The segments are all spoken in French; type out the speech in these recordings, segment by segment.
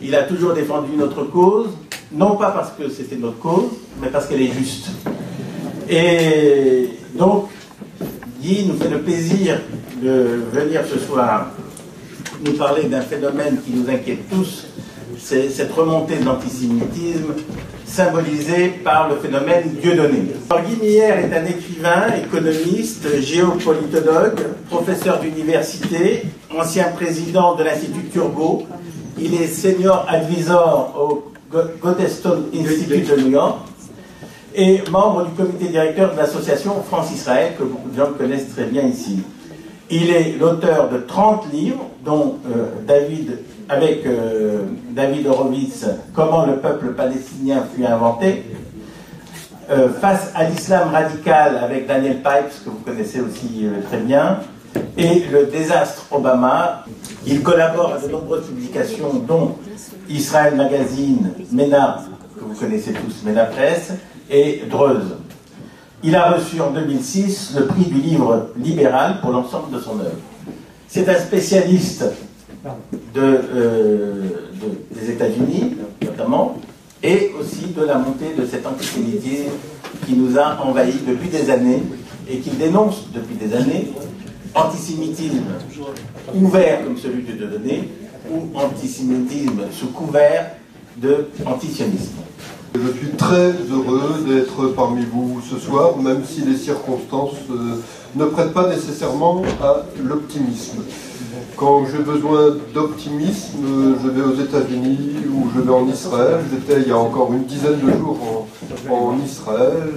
Il a toujours défendu notre cause, non pas parce que c'était notre cause, mais parce qu'elle est juste. Et donc, Guy nous fait le plaisir de venir ce soir nous parler d'un phénomène qui nous inquiète tous, c'est cette remontée de l'antisémitisme symbolisée par le phénomène Dieudonné. Guy Meyer est un écrivain, économiste, géopolitologue, professeur d'université, ancien président de l'Institut Turgot. Il est senior advisor au Gotteston Institute de New York et membre du comité directeur de l'association France-Israël, que beaucoup de gens connaissent très bien ici. Il est l'auteur de 30 livres, dont David Horowitz, Comment le peuple palestinien fut inventé, Face à l'islam radical avec Daniel Pipes, que vous connaissez aussi très bien, et Le désastre Obama. Il collabore à de nombreuses publications, dont Israël Magazine, MENA, que vous connaissez tous, MENA Presse, et Dreuze. Il a reçu en 2006 le prix du livre libéral pour l'ensemble de son œuvre. C'est un spécialiste des États-Unis, notamment, et aussi de la montée de cet antisémitisme qui nous a envahis depuis des années et qu'il dénonce depuis des années, antisémitisme ouvert comme celui de Dieudonné ou antisémitisme sous couvert d'antisionisme. Je suis très heureux d'être parmi vous ce soir, même si les circonstances ne prêtent pas nécessairement à l'optimisme. Quand j'ai besoin d'optimisme, je vais aux États-Unis ou je vais en Israël. J'étais il y a encore une dizaine de jours en Israël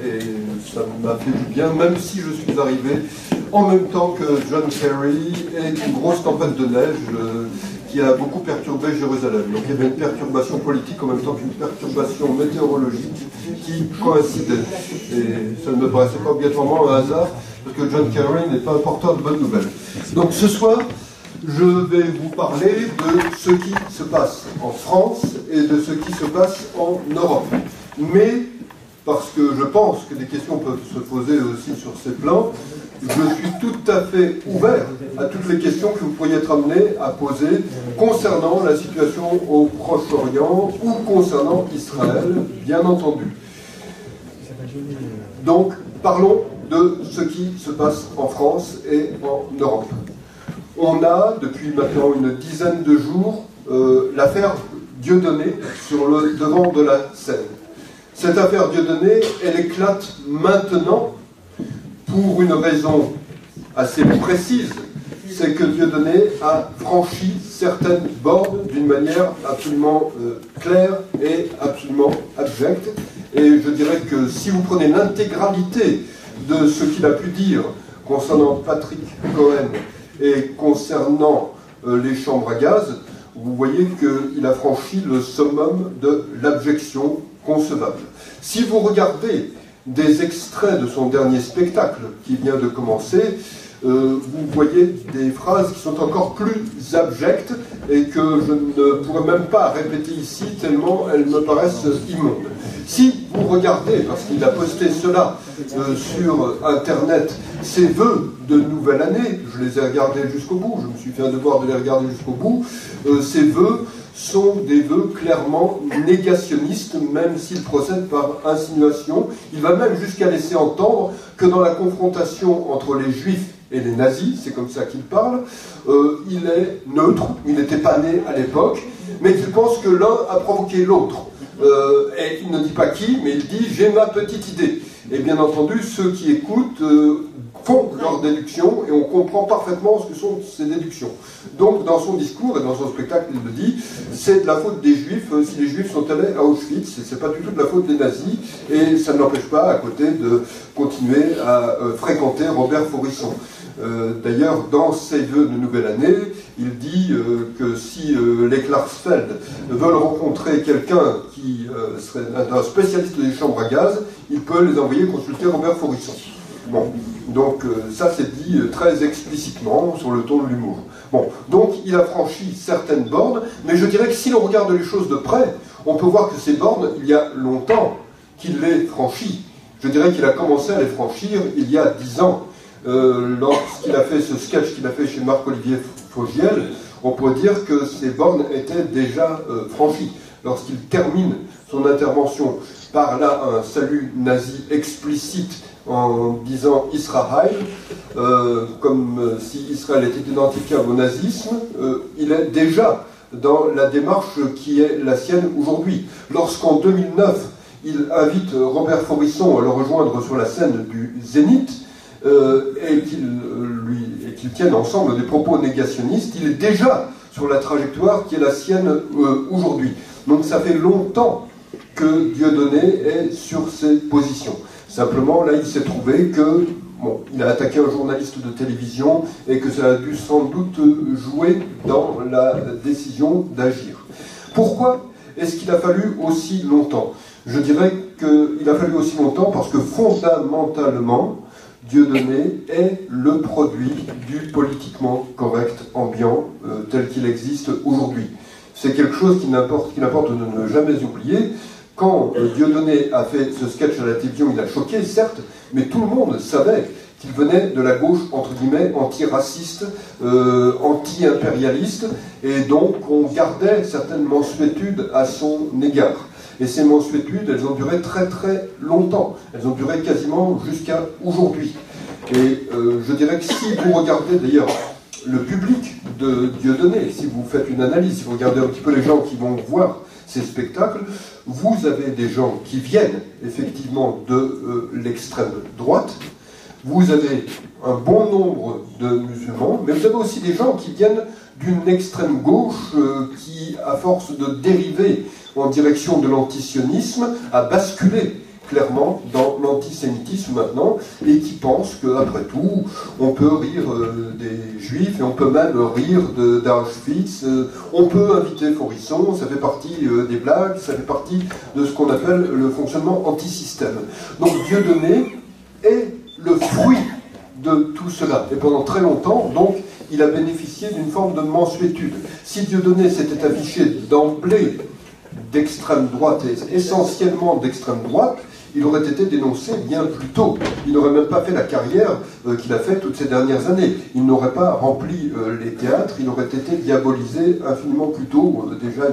et ça m'a fait du bien, même si je suis arrivé en même temps que John Kerry et une grosse tempête de neige qui a beaucoup perturbé Jérusalem. Donc il y avait une perturbation politique en même temps qu'une perturbation météorologique qui coïncidait. Et ça ne me paraissait pas obligatoirement un hasard, parce que John Kerry n'est pas un porteur de bonnes nouvelles. Donc ce soir, je vais vous parler de ce qui se passe en France et de ce qui se passe en Europe. Mais, parce que je pense que des questions peuvent se poser aussi sur ces plans, je suis tout à fait ouvert à toutes les questions que vous pourriez être amenés à poser concernant la situation au Proche-Orient ou concernant Israël, bien entendu. Donc, parlons de ce qui se passe en France et en Europe. On a, depuis maintenant une dizaine de jours, l'affaire Dieudonné sur le devant de la scène. Cette affaire Dieudonné, elle éclate maintenant pour une raison assez précise, c'est que Dieudonné a franchi certaines bornes d'une manière absolument claire et absolument abjecte. Et je dirais que si vous prenez l'intégralité de ce qu'il a pu dire concernant Patrick Cohen et concernant les chambres à gaz, vous voyez qu'il a franchi le summum de l'abjection concevable. Si vous regardez des extraits de son dernier spectacle qui vient de commencer, vous voyez des phrases qui sont encore plus abjectes et que je ne pourrais même pas répéter ici tellement elles me paraissent immondes. Si vous regardez, parce qu'il a posté cela sur Internet, ses vœux de nouvelle année, je les ai regardés jusqu'au bout, je me suis fait un devoir de les regarder jusqu'au bout, ces vœux sont des vœux clairement négationnistes, même s'ils procèdent par insinuation. Il va même jusqu'à laisser entendre que dans la confrontation entre les juifs et les nazis, c'est comme ça qu'il parle, il est neutre, il n'était pas né à l'époque, mais qu'il pense que l'un a provoqué l'autre. Et il ne dit pas qui, mais il dit « j'ai ma petite idée ». Et bien entendu, ceux qui écoutent font leurs déductions et on comprend parfaitement ce que sont ces déductions. Donc dans son discours et dans son spectacle, il le dit, c'est de la faute des Juifs si les Juifs sont allés à Auschwitz, et c'est pas du tout de la faute des nazis, et ça ne l'empêche pas à côté de continuer à fréquenter Robert Faurisson. D'ailleurs, dans ses vœux de nouvelle année, il dit que si les Klarsfeld veulent rencontrer quelqu'un qui serait un spécialiste des chambres à gaz, il peut les envoyer consulter Robert Faurisson. Bon, donc ça c'est dit très explicitement sur le ton de l'humour. Bon, donc il a franchi certaines bornes, mais je dirais que si l'on regarde les choses de près, on peut voir que ces bornes, il y a longtemps qu'il les franchit. Je dirais qu'il a commencé à les franchir il y a 10 ans. Lorsqu'il a fait ce sketch qu'il a fait chez Marc-Olivier Fogiel, on peut dire que ces bornes étaient déjà franchies. Lorsqu'il termine son intervention par là un salut nazi explicite en disant Israël, comme si Israël était identifiable au nazisme, il est déjà dans la démarche qui est la sienne aujourd'hui. Lorsqu'en 2009, il invite Robert Forisson à le rejoindre sur la scène du Zénith et qu'ils tiennent ensemble des propos négationnistes, il est déjà sur la trajectoire qui est la sienne aujourd'hui. Donc ça fait longtemps que Dieudonné est sur ces positions. Simplement, là, il s'est trouvé que, bon, il a attaqué un journaliste de télévision et que ça a dû sans doute jouer dans la décision d'agir. Pourquoi est-ce qu'il a fallu aussi longtemps? Je dirais qu'il a fallu aussi longtemps parce que fondamentalement, Dieudonné est le produit du politiquement correct ambiant tel qu'il existe aujourd'hui. C'est quelque chose qu'il importe de ne jamais oublier. Quand Dieudonné a fait ce sketch à la télévision, il a choqué, certes, mais tout le monde savait qu'il venait de la gauche, entre guillemets, anti-raciste, anti-impérialiste, et donc on gardait certaines mansuétudes à son égard. Et ces mansuétudes, elles ont duré très très longtemps. Elles ont duré quasiment jusqu'à aujourd'hui. Et je dirais que si vous regardez d'ailleurs le public de Dieudonné, si vous faites une analyse, si vous regardez un petit peu les gens qui vont voir ces spectacles, vous avez des gens qui viennent effectivement de l'extrême droite, vous avez un bon nombre de musulmans, mais vous avez aussi des gens qui viennent d'une extrême gauche qui, à force de dériver en direction de l'antisionisme, a basculé clairement dans l'antisémitisme maintenant, et qui pense qu'après tout, on peut rire des juifs, et on peut même rire d'Auschwitz, on peut inviter Forisson, ça fait partie des blagues, ça fait partie de ce qu'on appelle le fonctionnement antisystème. Donc Dieudonné est le fruit de tout cela, et pendant très longtemps, donc, il a bénéficié d'une forme de mansuétude. Si Dieudonné s'était affiché d'emblée d'extrême droite, et essentiellement d'extrême droite, il aurait été dénoncé bien plus tôt. Il n'aurait même pas fait la carrière qu'il a faite toutes ces dernières années. Il n'aurait pas rempli les théâtres, il aurait été diabolisé infiniment plus tôt, déjà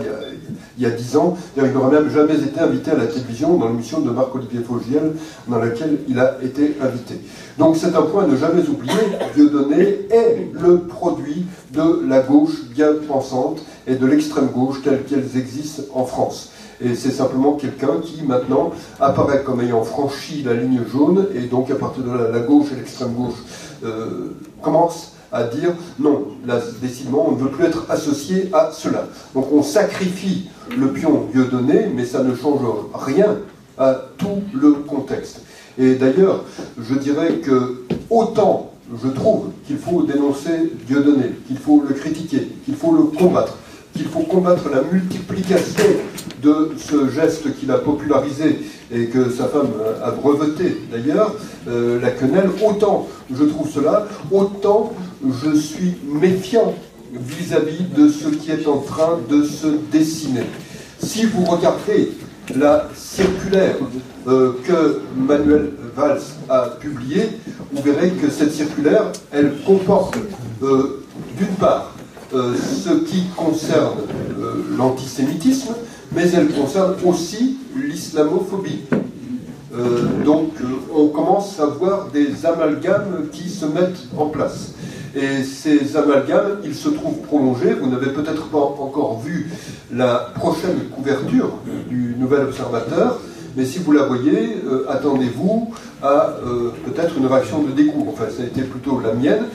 il y a 10 ans. Il n'aurait même jamais été invité à la télévision dans l'émission de Marc-Olivier Fogiel, dans laquelle il a été invité. Donc c'est un point à ne jamais oublier, Dieudonné est le produit de la gauche bien pensante et de l'extrême gauche telles qu'elles existent en France. Et c'est simplement quelqu'un qui, maintenant, apparaît comme ayant franchi la ligne jaune, et donc à partir de là, la gauche et l'extrême gauche commencent à dire non, là, décidément, on ne veut plus être associé à cela. Donc on sacrifie le pion Dieudonné, mais ça ne change rien à tout le contexte. Et d'ailleurs, je dirais que autant je trouve qu'il faut dénoncer Dieudonné, qu'il faut le critiquer, qu'il faut le combattre, qu'il faut combattre la multiplication de ce geste qu'il a popularisé et que sa femme a breveté d'ailleurs, la quenelle, autant je trouve cela, autant je suis méfiant vis-à-vis de ce qui est en train de se dessiner. Si vous regardez la circulaire que Manuel Valls a publiée, vous verrez que cette circulaire, elle comporte d'une part ce qui concerne l'antisémitisme, mais elle concerne aussi l'islamophobie. Donc on commence à voir des amalgames qui se mettent en place. Et ces amalgames, ils se trouvent prolongés. Vous n'avez peut-être pas encore vu la prochaine couverture du Nouvel Observateur, mais si vous la voyez, attendez-vous à peut-être une réaction de dégoût. Enfin, ça a été plutôt la mienne.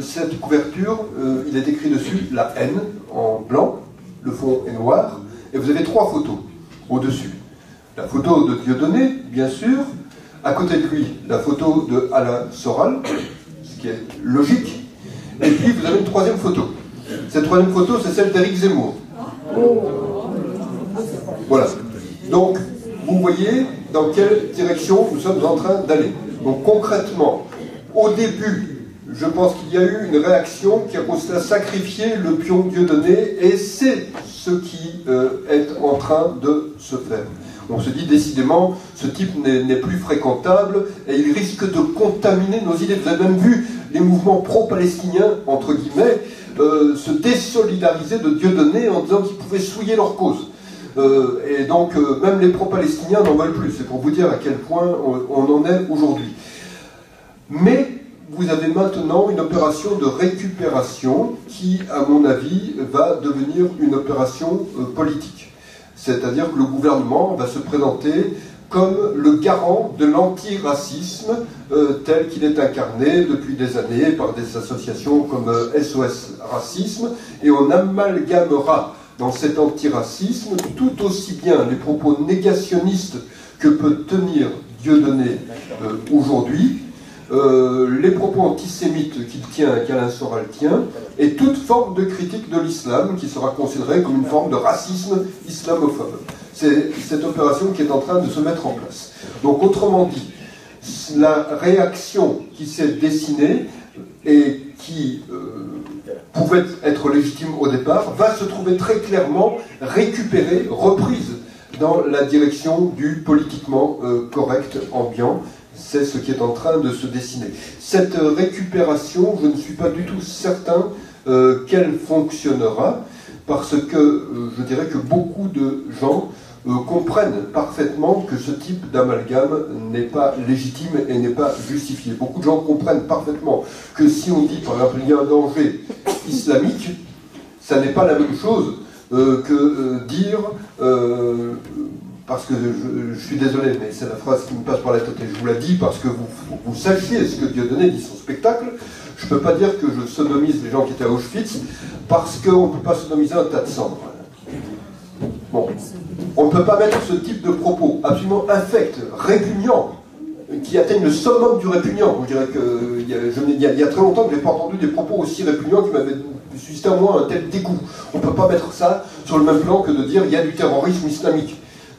Cette couverture, il est écrit dessus la haine en blanc, le fond est noir, et vous avez 3 photos au-dessus. La photo de Dieudonné, bien sûr, à côté de lui, la photo de Alain Soral, ce qui est logique, et puis vous avez une 3e photo. Cette 3e photo, c'est celle d'Éric Zemmour. Voilà. Donc, vous voyez dans quelle direction nous sommes en train d'aller. Donc concrètement, au début, je pense qu'il y a eu une réaction qui a consisté à sacrifier le pion Dieudonné, et c'est ce qui est en train de se faire. On se dit décidément, ce type n'est plus fréquentable et il risque de contaminer nos idées. Vous avez même vu les mouvements pro-palestiniens, entre guillemets, se désolidariser de Dieudonné en disant qu'ils pouvaient souiller leur cause. Et donc, même les pro-palestiniens n'en veulent plus. C'est pour vous dire à quel point on en est aujourd'hui. Mais vous avez maintenant une opération de récupération qui, à mon avis, va devenir une opération politique. C'est-à-dire que le gouvernement va se présenter comme le garant de l'antiracisme tel qu'il est incarné depuis des années par des associations comme SOS Racisme, et on amalgamera dans cet antiracisme tout aussi bien les propos négationnistes que peut tenir Dieudonné aujourd'hui, les propos antisémites qu'il tient, qu'Alain Soral tient, et toute forme de critique de l'islam qui sera considérée comme une forme de racisme islamophobe. C'est cette opération qui est en train de se mettre en place. Donc, autrement dit, la réaction qui s'est dessinée et qui pouvait être légitime au départ va se trouver très clairement récupérée, reprise dans la direction du politiquement correct ambiant. C'est ce qui est en train de se dessiner. Cette récupération, je ne suis pas du tout certain qu'elle fonctionnera, parce que je dirais que beaucoup de gens comprennent parfaitement que ce type d'amalgame n'est pas légitime et n'est pas justifié. Beaucoup de gens comprennent parfaitement que si on dit, par exemple, il y a un danger islamique, ça n'est pas la même chose que dire... parce que je suis désolé, mais c'est la phrase qui me passe par la tête et je vous la dis parce que vous sachiez ce que Dieudonné dit son spectacle. Je ne peux pas dire que je sodomise les gens qui étaient à Auschwitz parce qu'on ne peut pas sodomiser un tas de sang. Bon, on ne peut pas mettre ce type de propos absolument infect, répugnant, qui atteignent le summum du répugnant. Je dirais que il y a très longtemps que je n'ai pas entendu des propos aussi répugnants qui m'avaient suscité en moi un tel dégoût. On ne peut pas mettre ça sur le même plan que de dire il y a du terrorisme islamique.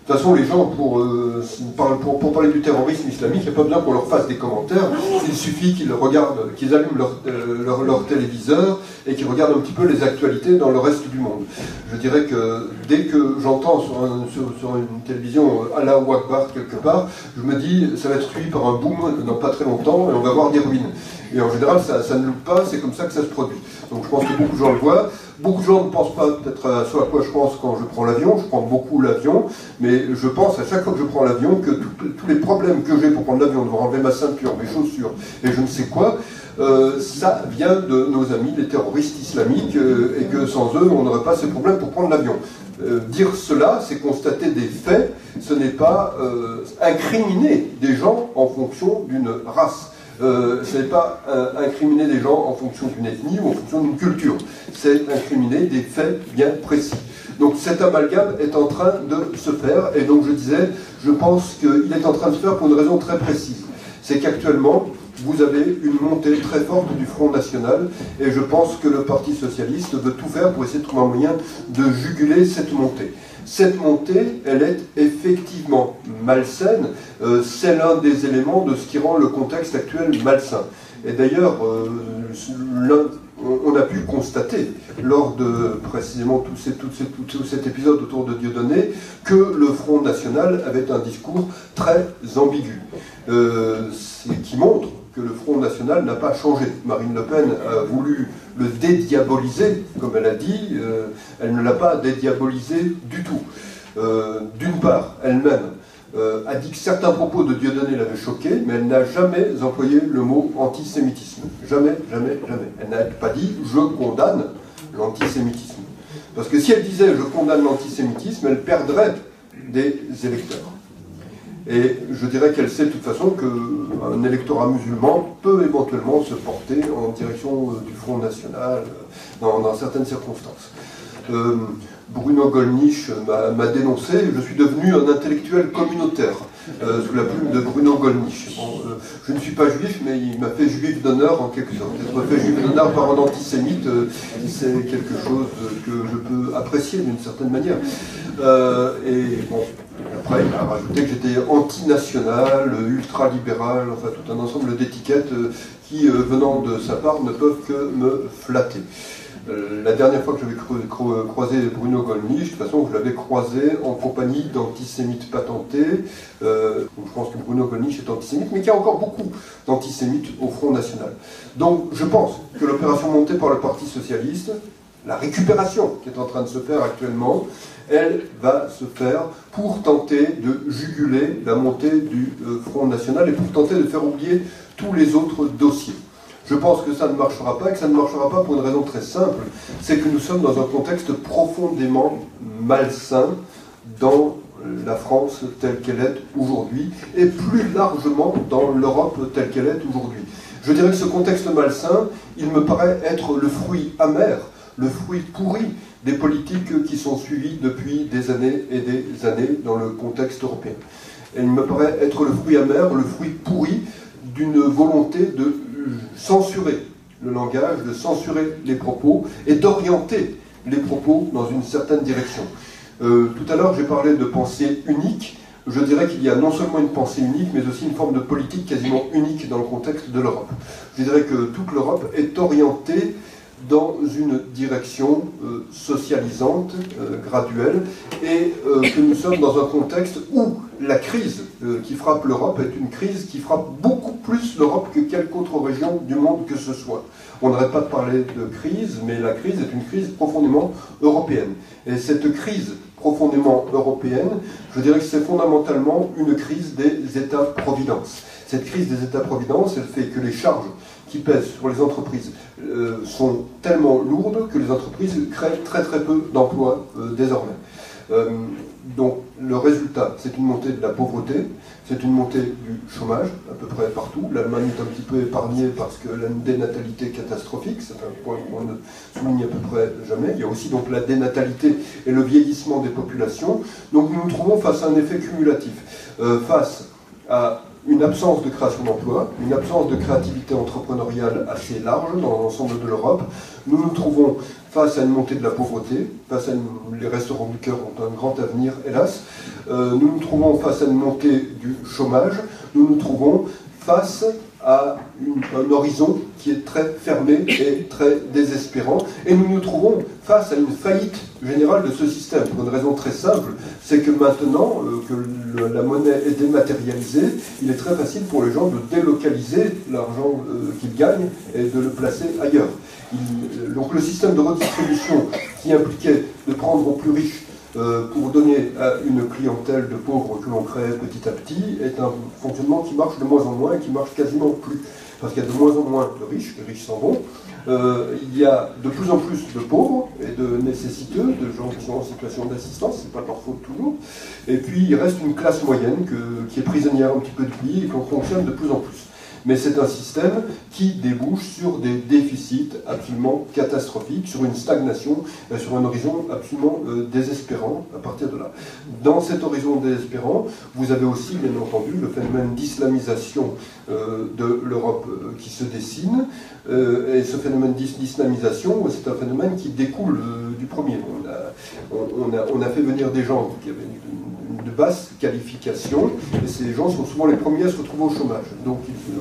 De toute façon, les gens, pour parler du terrorisme islamique, il n'y a pas besoin qu'on leur fasse des commentaires. Il suffit qu'ils regardent, qu'ils allument leur téléviseur et qu'ils regardent un petit peu les actualités dans le reste du monde. Je dirais que dès que j'entends sur une télévision Allahu Akbar quelque part, je me dis ça va être suivi par un boom dans pas très longtemps et on va voir des ruines. Et en général, ça ne loupe pas, c'est comme ça que ça se produit. Donc je pense que beaucoup de gens le voient. Beaucoup de gens ne pensent pas peut-être à ce à quoi je pense quand je prends l'avion. Je prends beaucoup l'avion, mais je pense à chaque fois que je prends l'avion que tous les problèmes que j'ai pour prendre l'avion, devoir enlever ma ceinture, mes chaussures et je ne sais quoi, ça vient de nos amis les terroristes islamiques et que sans eux, on n'aurait pas ces problèmes pour prendre l'avion. Dire cela, c'est constater des faits, ce n'est pas incriminer des gens en fonction d'une race. Ce n'est pas incriminer des gens en fonction d'une ethnie ou en fonction d'une culture. C'est incriminer des faits bien précis. Donc cet amalgame est en train de se faire, et donc je disais, je pense qu'il est en train de se faire pour une raison très précise. C'est qu'actuellement, vous avez une montée très forte du Front National, et je pense que le Parti Socialiste veut tout faire pour essayer de trouver un moyen de juguler cette montée. Cette montée, elle est effectivement malsaine, c'est l'un des éléments de ce qui rend le contexte actuel malsain. Et d'ailleurs, on a pu constater, lors de précisément tout cet épisode autour de Dieudonné, que le Front National avait un discours très ambigu, qui montre que le Front National n'a pas changé. Marine Le Pen a voulu le dédiaboliser, comme elle a dit, elle ne l'a pas dédiabolisé du tout. D'une part, elle-même a dit que certains propos de Dieudonné l'avaient choqué, mais elle n'a jamais employé le mot antisémitisme. Jamais, jamais, jamais. Elle n'a pas dit « je condamne l'antisémitisme ». Parce que si elle disait « je condamne l'antisémitisme », elle perdrait des électeurs. Et je dirais qu'elle sait de toute façon qu'un électorat musulman peut éventuellement se porter en direction du Front National dans certaines circonstances. Bruno Gollnisch m'a dénoncé, je suis devenu un intellectuel communautaire, sous la plume de Bruno Gollnisch. Bon, je ne suis pas juif, mais il m'a fait juif d'honneur en quelque sorte. Être fait juif d'honneur par un antisémite, c'est quelque chose que je peux apprécier d'une certaine manière. Et bon, après il a rajouté que j'étais antinational, ultralibéral, enfin tout un ensemble d'étiquettes qui, venant de sa part, ne peuvent que me flatter. La dernière fois que j'avais croisé Bruno Gollnisch, de toute façon, je l'avais croisé en compagnie d'antisémites patentés. Je pense que Bruno Gollnisch est antisémite, mais qu'il y a encore beaucoup d'antisémites au Front National. Donc je pense que l'opération montée par le Parti Socialiste, la récupération qui est en train de se faire actuellement, elle va se faire pour tenter de juguler la montée du Front National et pour tenter de faire oublier tous les autres dossiers. Je pense que ça ne marchera pas, et que ça ne marchera pas pour une raison très simple, c'est que nous sommes dans un contexte profondément malsain dans la France telle qu'elle est aujourd'hui, et plus largement dans l'Europe telle qu'elle est aujourd'hui. Je dirais que ce contexte malsain, il me paraît être le fruit amer, le fruit pourri des politiques qui sont suivies depuis des années et des années dans le contexte européen. Et il me paraît être le fruit amer, le fruit pourri d'une volonté de censurer le langage, de censurer les propos et d'orienter les propos dans une certaine direction. Tout à l'heure, j'ai parlé de pensée unique. Je dirais qu'il y a non seulement une pensée unique, mais aussi une forme de politique quasiment unique dans le contexte de l'Europe. Je dirais que toute l'Europe est orientée dans une direction socialisante, graduelle, et que nous sommes dans un contexte où la crise qui frappe l'Europe est une crise qui frappe beaucoup plus l'Europe que quelque autre région du monde que ce soit. On n'arrête pas de parler de crise, mais la crise est une crise profondément européenne. Et cette crise profondément européenne, je dirais que c'est fondamentalement une crise des États-providence. Cette crise des États-providence, elle fait que les charges qui pèsent sur les entreprises sont tellement lourdes que les entreprises créent très très peu d'emplois désormais. Donc le résultat, c'est une montée de la pauvreté, c'est une montée du chômage, à peu près partout. L'Allemagne est un petit peu épargnée parce que la dénatalité est catastrophique, c'est un point qu'on ne souligne à peu près jamais. Il y a aussi donc la dénatalité et le vieillissement des populations. Donc nous nous trouvons face à un effet cumulatif, face à une absence de création d'emplois, une absence de créativité entrepreneuriale assez large dans l'ensemble de l'Europe. Nous nous trouvons face à une montée de la pauvreté, face à les restaurants du cœur ont un grand avenir, hélas. Nous nous trouvons face à une montée du chômage. Nous nous trouvons face à un horizon qui est très fermé et très désespérant. Et nous nous trouvons face à une faillite générale de ce système, pour une raison très simple, c'est que maintenant que la monnaie est dématérialisée, il est très facile pour les gens de délocaliser l'argent qu'ils gagnent et de le placer ailleurs. Donc le système de redistribution qui impliquait de prendre aux plus riches pour donner à une clientèle de pauvres que l'on crée petit à petit est un fonctionnement qui marche de moins en moins et qui marche quasiment plus. Parce qu'il y a de moins en moins de riches, les riches s'en vont. Il y a de plus en plus de pauvres et de nécessiteux, de gens qui sont en situation d'assistance, c'est pas leur faute toujours. Et puis il reste une classe moyenne qui est prisonnière un petit peu du pays et qu'on fonctionne de plus en plus. Mais c'est un système qui débouche sur des déficits absolument catastrophiques, sur une stagnation, sur un horizon absolument désespérant à partir de là. Dans cet horizon désespérant, vous avez aussi, bien entendu, le phénomène d'islamisation de l'Europe qui se dessine. Et ce phénomène d'islamisation, c'est un phénomène qui découle du premier. On a fait venir des gens qui avaient de basse qualification, et ces gens sont souvent les premiers à se retrouver au chômage. Donc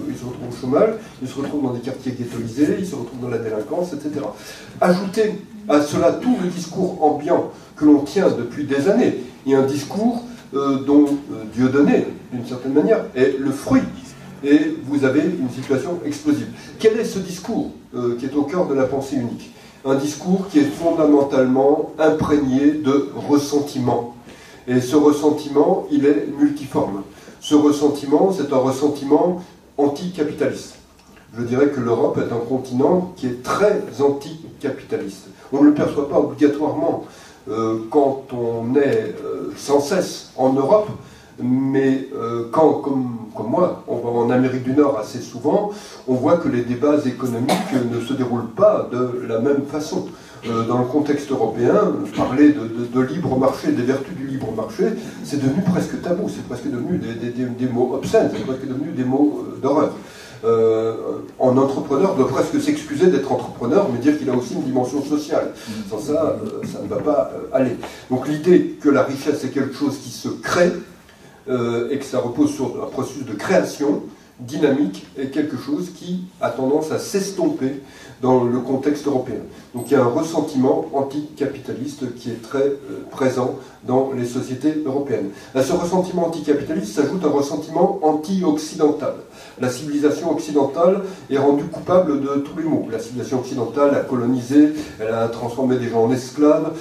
ils se retrouvent au chômage, ils se retrouvent dans des quartiers ghettoisés, ils se retrouvent dans la délinquance, etc. Ajoutez à cela tout le discours ambiant que l'on tient depuis des années, et un discours dont Dieudonné, d'une certaine manière, est le fruit. Et vous avez une situation explosive. Quel est ce discours qui est au cœur de la pensée unique? Un discours qui est fondamentalement imprégné de ressentiment. Et ce ressentiment, il est multiforme. Ce ressentiment, c'est un ressentiment anticapitaliste. Je dirais que l'Europe est un continent qui est très anticapitaliste. On ne le perçoit pas obligatoirement quand on est sans cesse en Europe, mais quand, comme moi, on va en Amérique du Nord assez souvent, on voit que les débats économiques ne se déroulent pas de la même façon. Dans le contexte européen, parler de libre marché, des vertus du libre marché, c'est devenu presque tabou, c'est presque devenu des mots obscènes, c'est presque devenu des mots d'horreur. Un entrepreneur doit presque s'excuser d'être entrepreneur, mais dire qu'il a aussi une dimension sociale. Sans ça, ça ne va pas aller. Donc l'idée que la richesse est quelque chose qui se crée, et que ça repose sur un processus de création dynamique, est quelque chose qui a tendance à s'estomper dans le contexte européen. Donc il y a un ressentiment anticapitaliste qui est très présent dans les sociétés européennes. À ce ressentiment anticapitaliste s'ajoute un ressentiment anti-occidental. La civilisation occidentale est rendue coupable de tous les maux. La civilisation occidentale a colonisé, elle a transformé des gens en esclaves.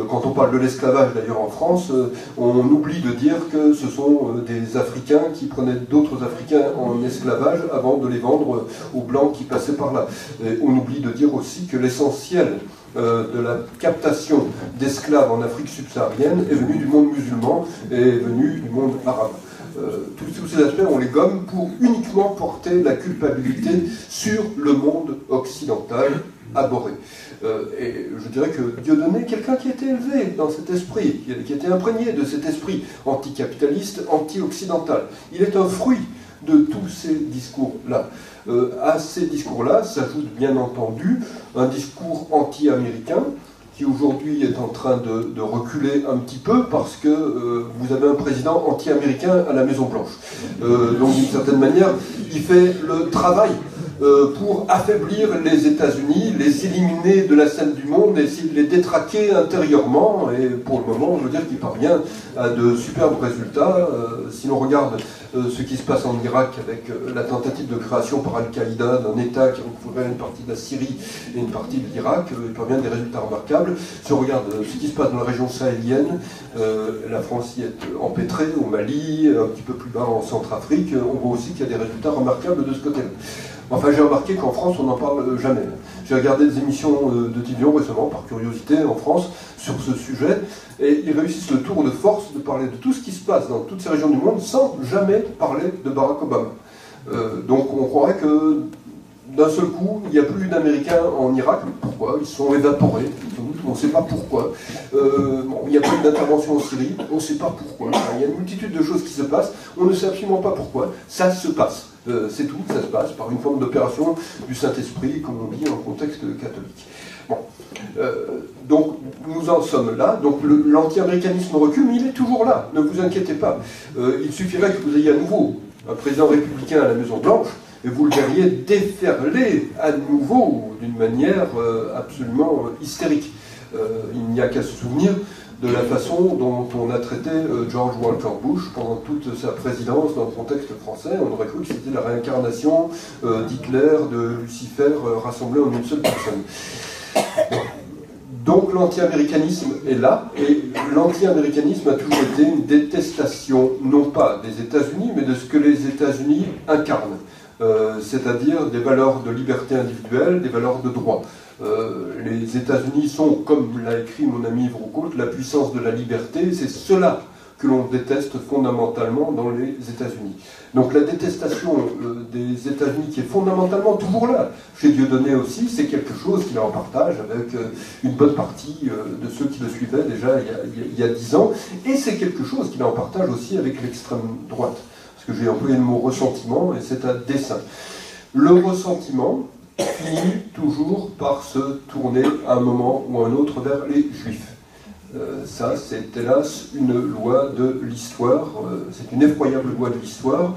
Quand on parle de l'esclavage d'ailleurs en France, on oublie de dire que ce sont des Africains qui prenaient d'autres Africains en esclavage avant de les vendre aux Blancs qui passaient par là. Et on oublie de dire aussi que l'essentiel de la captation d'esclaves en Afrique subsaharienne est venu du monde musulman et est venu du monde arabe. Tous ces aspects, on les gomme pour uniquement porter la culpabilité sur le monde occidental abhorré. Et je dirais que Dieudonné est quelqu'un qui a été élevé dans cet esprit, qui a été imprégné de cet esprit anticapitaliste, anti-occidental. Il est un fruit de tous ces discours-là. À ces discours-là s'ajoute bien entendu un discours anti-américain qui aujourd'hui est en train de reculer un petit peu parce que vous avez un président anti-américain à la Maison-Blanche. Donc d'une certaine manière, il fait le travail pour affaiblir les États-Unis, les éliminer de la scène du monde et les détraquer intérieurement. Et pour le moment, je veux dire qu'il parvient à de superbes résultats. Si l'on regarde ce qui se passe en Irak avec la tentative de création par Al-Qaïda d'un État qui recouvrait une partie de la Syrie et une partie de l'Irak, il parvient à des résultats remarquables. Si on regarde ce qui se passe dans la région sahélienne, la France y est empêtrée, au Mali, un petit peu plus bas en Centrafrique, on voit aussi qu'il y a des résultats remarquables de ce côté-là. Enfin, j'ai remarqué qu'en France, on n'en parle jamais. J'ai regardé des émissions de télévision récemment, par curiosité, en France, sur ce sujet, et ils réussissent le tour de force de parler de tout ce qui se passe dans toutes ces régions du monde sans jamais parler de Barack Obama. Donc on croirait que d'un seul coup, il n'y a plus d'Américains en Irak. Pourquoi? Ils sont évaporés, on ne sait pas pourquoi. Il n'y a pas d'intervention en Syrie, on ne sait pas pourquoi. Il y a une multitude de choses qui se passent, on ne sait absolument pas pourquoi. Ça se passe. C'est tout, ça se passe par une forme d'opération du Saint-Esprit, comme on dit en contexte catholique. Bon. Donc nous en sommes là, donc l'anti-américanisme recule, mais il est toujours là, ne vous inquiétez pas. Il suffirait que vous ayez à nouveau un président républicain à la Maison-Blanche, et vous le verriez déferler à nouveau d'une manière absolument hystérique. Il n'y a qu'à se souvenir de la façon dont on a traité George Walker Bush pendant toute sa présidence dans le contexte français. On aurait cru que c'était la réincarnation d'Hitler, de Lucifer, rassemblés en une seule personne. Donc l'anti-américanisme est là, et l'anti-américanisme a toujours été une détestation, non pas des États-Unis, mais de ce que les États-Unis incarnent. C'est-à-dire des valeurs de liberté individuelle, des valeurs de droit. Les États-Unis sont, comme l'a écrit mon ami Yves Roucault, la puissance de la liberté. C'est cela que l'on déteste fondamentalement dans les États-Unis. Donc la détestation des États-Unis, qui est fondamentalement toujours là, chez Dieudonné aussi, c'est quelque chose qu'il est en partage avec une bonne partie de ceux qui le suivaient déjà il y a 10 ans, et c'est quelque chose qu'il est en partage aussi avec l'extrême droite. Parce que j'ai employé le mot ressentiment, et c'est un dessein. Le ressentiment finit toujours par se tourner à un moment ou à un autre vers les Juifs. Ça, c'est hélas une loi de l'histoire, c'est une effroyable loi de l'histoire.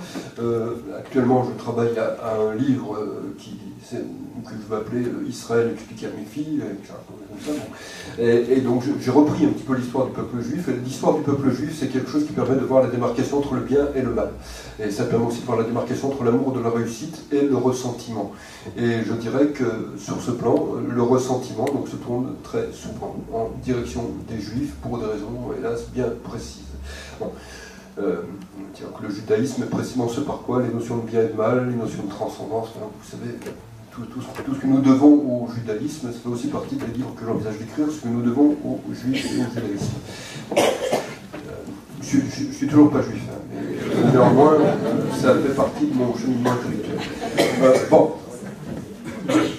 Actuellement, je travaille à un livre que je vais appeler Israël expliqué à mes filles, comme ça. Et donc j'ai repris un petit peu l'histoire du peuple juif. Et l'histoire du peuple juif, c'est quelque chose qui permet de voir la démarcation entre le bien et le mal. Et ça permet aussi de voir la démarcation entre l'amour de la réussite et le ressentiment. Et je dirais que sur ce plan, le ressentiment donc, se tourne très souvent en direction des Juifs pour des raisons, hélas, bien précises. Bon. Que le judaïsme est précisément ce par quoi les notions de bien et de mal, les notions de transcendance, vous savez, tout ce que nous devons au judaïsme, ça fait aussi partie des livres que j'envisage d'écrire, ce que nous devons aux Juifs et au judaïsme. Je ne suis toujours pas juif, hein, mais néanmoins, ça fait partie de mon cheminement intellectuel. Bon.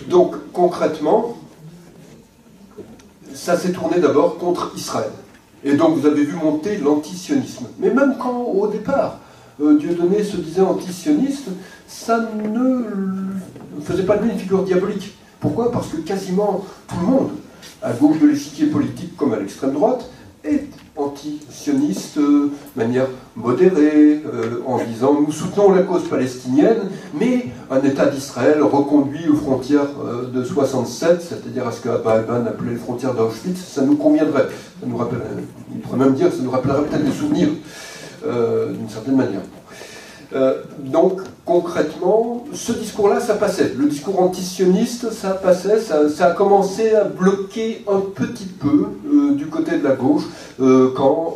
Donc, concrètement, ça s'est tourné d'abord contre Israël. Et donc, vous avez vu monter l'antisionisme. Mais même quand, au départ, Dieudonné se disait antisioniste, ça ne faisait pas de lui une figure diabolique. Pourquoi? Parce que quasiment tout le monde, à gauche de l'échiquier politique comme à l'extrême droite, est anti-sioniste de manière modérée, en disant nous soutenons la cause palestinienne, mais un État d'Israël reconduit aux frontières de 67, c'est-à-dire à ce que Abba Eban appelait les frontières d'Auschwitz, ça nous conviendrait. Ça nous rappelle, il pourrait même dire que ça nous rappellerait peut-être des souvenirs, d'une certaine manière. Donc, concrètement, ce discours-là, ça passait. Le discours antisioniste, ça passait, ça a commencé à bloquer un petit peu du côté de la gauche quand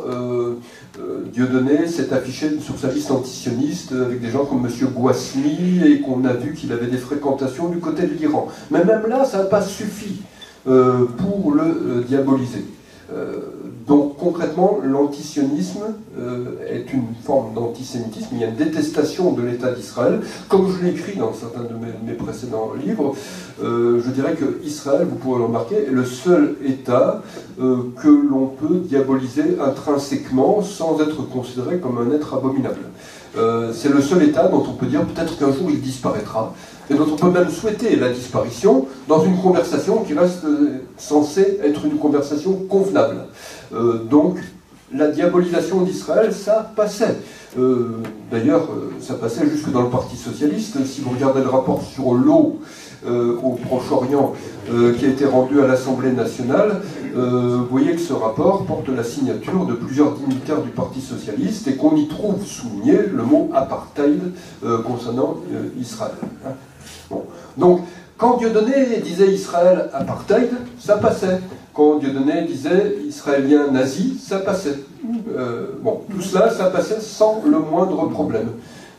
Dieudonné s'est affiché sur sa liste antisioniste avec des gens comme M. Gouasmi et qu'on a vu qu'il avait des fréquentations du côté de l'Iran. Mais même là, ça n'a pas suffi pour le diaboliser. Donc concrètement, l'antisionisme est une forme d'antisémitisme, il y a une détestation de l'État d'Israël. Comme je l'ai écrit dans certains de mes précédents livres, je dirais que Israël, vous pourrez le remarquer, est le seul État que l'on peut diaboliser intrinsèquement sans être considéré comme un être abominable. C'est le seul État dont on peut dire peut-être qu'un jour il disparaîtra, et dont on peut même souhaiter la disparition dans une conversation qui reste censée être une conversation convenable. Donc la diabolisation d'Israël, ça passait. D'ailleurs, ça passait jusque dans le Parti Socialiste. Si vous regardez le rapport sur l'eau au Proche-Orient qui a été rendu à l'Assemblée nationale, vous voyez que ce rapport porte la signature de plusieurs dignitaires du Parti Socialiste et qu'on y trouve souligné le mot apartheid concernant Israël. Bon. Donc, quand Dieudonné disait Israël apartheid, ça passait. Quand Dieudonné disait israélien nazi, ça passait. Bon, tout cela, ça passait sans le moindre problème.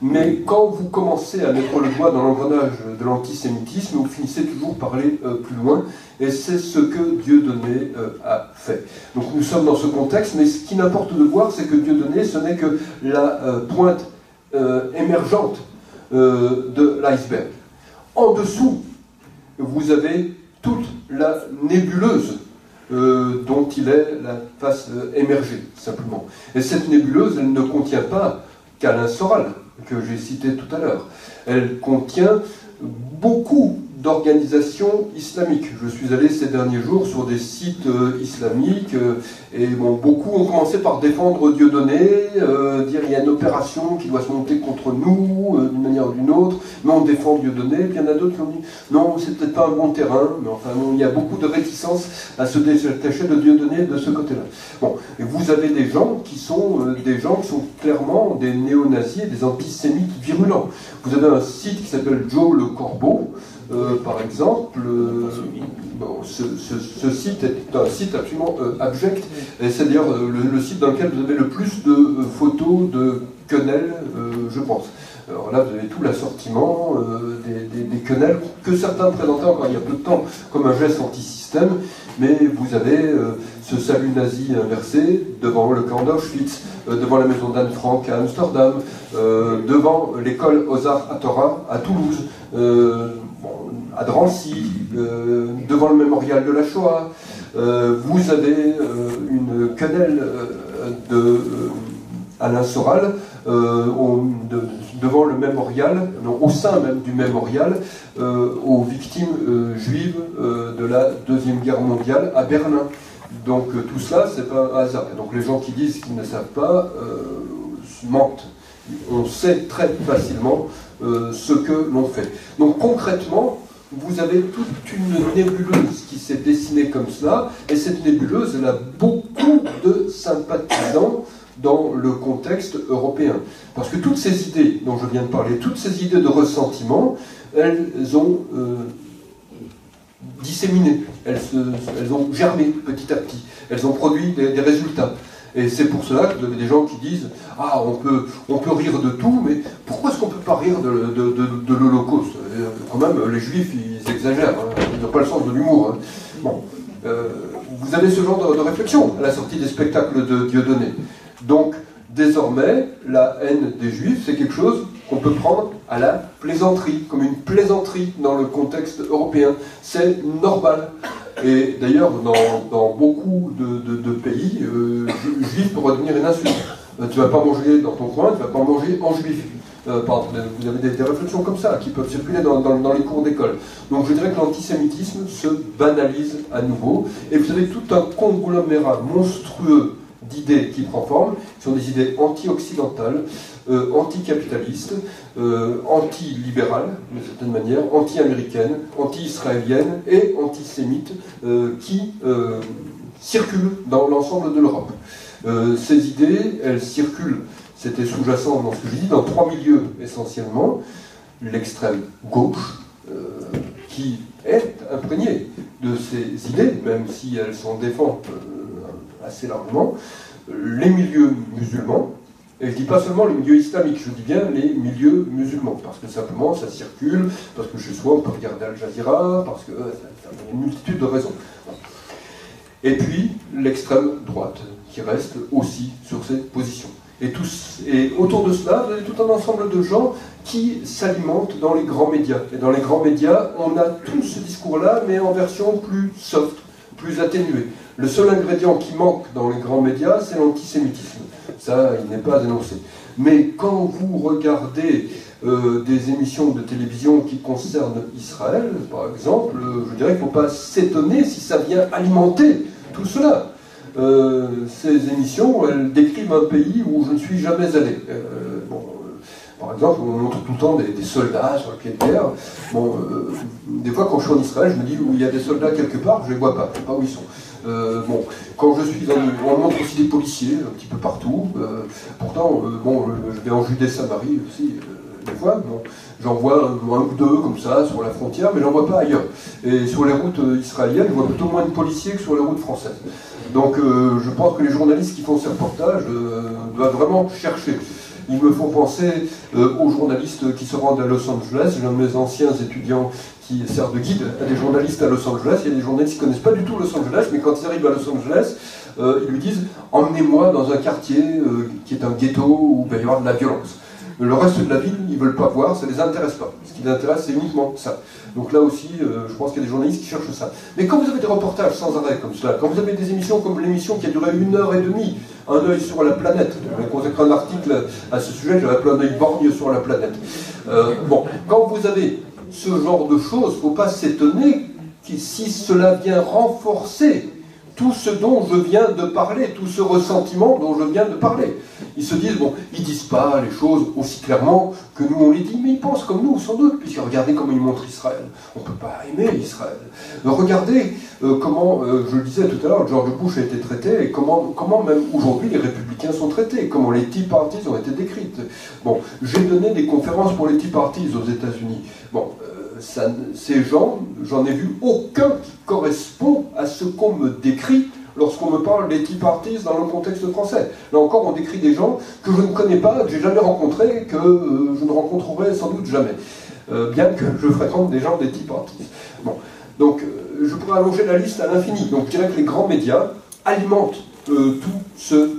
Mais quand vous commencez à mettre le doigt dans l'engrenage de l'antisémitisme, vous finissez toujours par aller plus loin, et c'est ce que Dieudonné a fait. Donc nous sommes dans ce contexte, mais ce qui n'importe de voir, c'est que Dieudonné, ce n'est que la pointe émergente de l'iceberg. En dessous, vous avez toute la nébuleuse dont il est la face émergée, simplement. Et cette nébuleuse, elle ne contient pas qu'Alain Soral, que j'ai cité tout à l'heure. Elle contient beaucoup d'organisations islamiques. Je suis allé ces derniers jours sur des sites islamiques et bon, beaucoup ont commencé par défendre Dieudonné, dire il y a une opération qui doit se monter contre nous d'une manière ou d'une autre, mais on défend Dieudonné. Puis il y en a d'autres qui ont dit non, c'est peut-être pas un bon terrain, mais enfin non, il y a beaucoup de réticence à se détacher de Dieudonné de ce côté-là. Bon, et vous avez des gens qui sont clairement des néo-nazis et des antisémites virulents. Vous avez un site qui s'appelle Joe le Corbeau. Par exemple, bon, ce site est un site absolument abject, et c'est d'ailleurs le site dans lequel vous avez le plus de photos de quenelles, je pense. Alors là, vous avez tout l'assortiment des quenelles que certains présentaient encore il y a peu de temps comme un geste anti-système, mais vous avez ce salut nazi inversé devant le camp d'Auschwitz, devant la maison d'Anne Frank à Amsterdam, devant l'école Ozar Hatorah à Toulouse, à Drancy, devant le mémorial de la Shoah. Vous avez une quenelle de Alain Soral devant le mémorial, non, au sein même du mémorial, aux victimes juives de la Deuxième Guerre mondiale à Berlin. Donc tout cela, c'est pas un hasard. Et donc les gens qui disent qu'ils ne savent pas mentent. On sait très facilement ce que l'on fait. Donc concrètement, vous avez toute une nébuleuse qui s'est dessinée comme cela, et cette nébuleuse, elle a beaucoup de sympathisants dans le contexte européen. Parce que toutes ces idées dont je viens de parler, toutes ces idées de ressentiment, elles ont disséminé, elles ont germé petit à petit, elles ont produit des résultats. Et c'est pour cela que vous avez des gens qui disent « Ah, on peut rire de tout, mais pourquoi est-ce qu'on ne peut pas rire de l'Holocauste ?» Quand même, les Juifs, ils exagèrent, hein, ils n'ont pas le sens de l'humour. Hein. Bon, vous avez ce genre de réflexion à la sortie des spectacles de Dieudonné. Donc, désormais, la haine des Juifs, c'est quelque chose qu'on peut prendre à la plaisanterie, comme une plaisanterie dans le contexte européen. C'est normal. Et d'ailleurs, dans beaucoup de pays, juif peut redevenir une insulte. Tu ne vas pas manger dans ton coin, tu ne vas pas manger en juif. Vous avez des réflexions comme ça qui peuvent circuler dans les cours d'école. Donc je dirais que l'antisémitisme se banalise à nouveau. Et vous avez tout un conglomérat monstrueux d'idées qui prend forme, qui sont des idées anti-occidentales, anti-capitalistes, anti-libérales, d'une certaine manière, anti-américaines, anti-israéliennes et antisémites qui circulent dans l'ensemble de l'Europe. Ces idées, elles circulent, c'était sous-jacent dans ce que je dis, dans trois milieux essentiellement. L'extrême gauche, qui est imprégnée de ces idées, même si elles s'en défendent assez largement, les milieux musulmans, et je ne dis pas seulement les milieux islamiques, je dis bien les milieux musulmans, parce que simplement ça circule, parce que chez soi on peut regarder Al Jazeera, parce que y a une multitude de raisons. Et puis l'extrême droite, qui reste aussi sur ses positions. Et autour de cela, vous avez tout un ensemble de gens qui s'alimentent dans les grands médias. Et dans les grands médias, on a tout ce discours-là, mais en version plus soft, plus atténuée. Le seul ingrédient qui manque dans les grands médias, c'est l'antisémitisme. Ça, il n'est pas énoncé. Mais quand vous regardez des émissions de télévision qui concernent Israël, par exemple, je dirais qu'il ne faut pas s'étonner si ça vient alimenter tout cela. Ces émissions, elles décrivent un pays où je ne suis jamais allé. Par exemple, on montre tout le temps des soldats sur le pied de guerre. Des fois, quand je suis en Israël, je me dis où il y a des soldats quelque part, je ne les vois pas, je ne sais pas où ils sont. Quand je suis on montre aussi des policiers un petit peu partout. Pourtant, je vais en Judée-Samarie aussi. Des fois, j'en vois un ou deux comme ça sur la frontière, mais j'en vois pas ailleurs. Et sur les routes israéliennes, je vois plutôt moins de policiers que sur les routes françaises. Donc je pense que les journalistes qui font ces reportages doivent vraiment chercher. Ils me font penser aux journalistes qui se rendent à Los Angeles. J'ai un de mes anciens étudiants qui sert de guide à des journalistes à Los Angeles. Il y a des journalistes qui ne connaissent pas du tout Los Angeles, mais quand ils arrivent à Los Angeles, ils lui disent « Emmenez-moi dans un quartier qui est un ghetto où il va y avoir de la violence ». Le reste de la ville, ils ne veulent pas voir, ça ne les intéresse pas. Ce qui les intéresse, c'est uniquement ça. Donc là aussi, je pense qu'il y a des journalistes qui cherchent ça. Mais quand vous avez des reportages sans arrêt comme cela, quand vous avez des émissions comme l'émission qui a duré 1h30, un œil sur la planète, j'avais consacré un article à ce sujet, j'avais appelé un œil borgne sur la planète. Quand vous avez ce genre de choses, il ne faut pas s'étonner que si cela vient renforcer tout ce dont je viens de parler, tout ce ressentiment dont je viens de parler. Ils se disent, ils disent pas les choses aussi clairement que nous on les dit, mais ils pensent comme nous, sans doute, puisque regardez comment ils montrent Israël. On ne peut pas aimer Israël. Regardez comment, je le disais tout à l'heure, George Bush a été traité, et comment même aujourd'hui les républicains sont traités, comment les Tea Parties ont été décrites. J'ai donné des conférences pour les Tea Parties aux États-Unis. Ces gens, j'en ai vu aucun qui correspond à ce qu'on me décrit lorsqu'on me parle des Tea Parties dans le contexte français. Là encore, on décrit des gens que je ne connais pas, que je n'ai jamais rencontrés, que je ne rencontrerai sans doute jamais, bien que je fréquente des gens des Tea Parties. Donc, je pourrais allonger la liste à l'infini. Donc, je dirais que les grands médias alimentent tout ce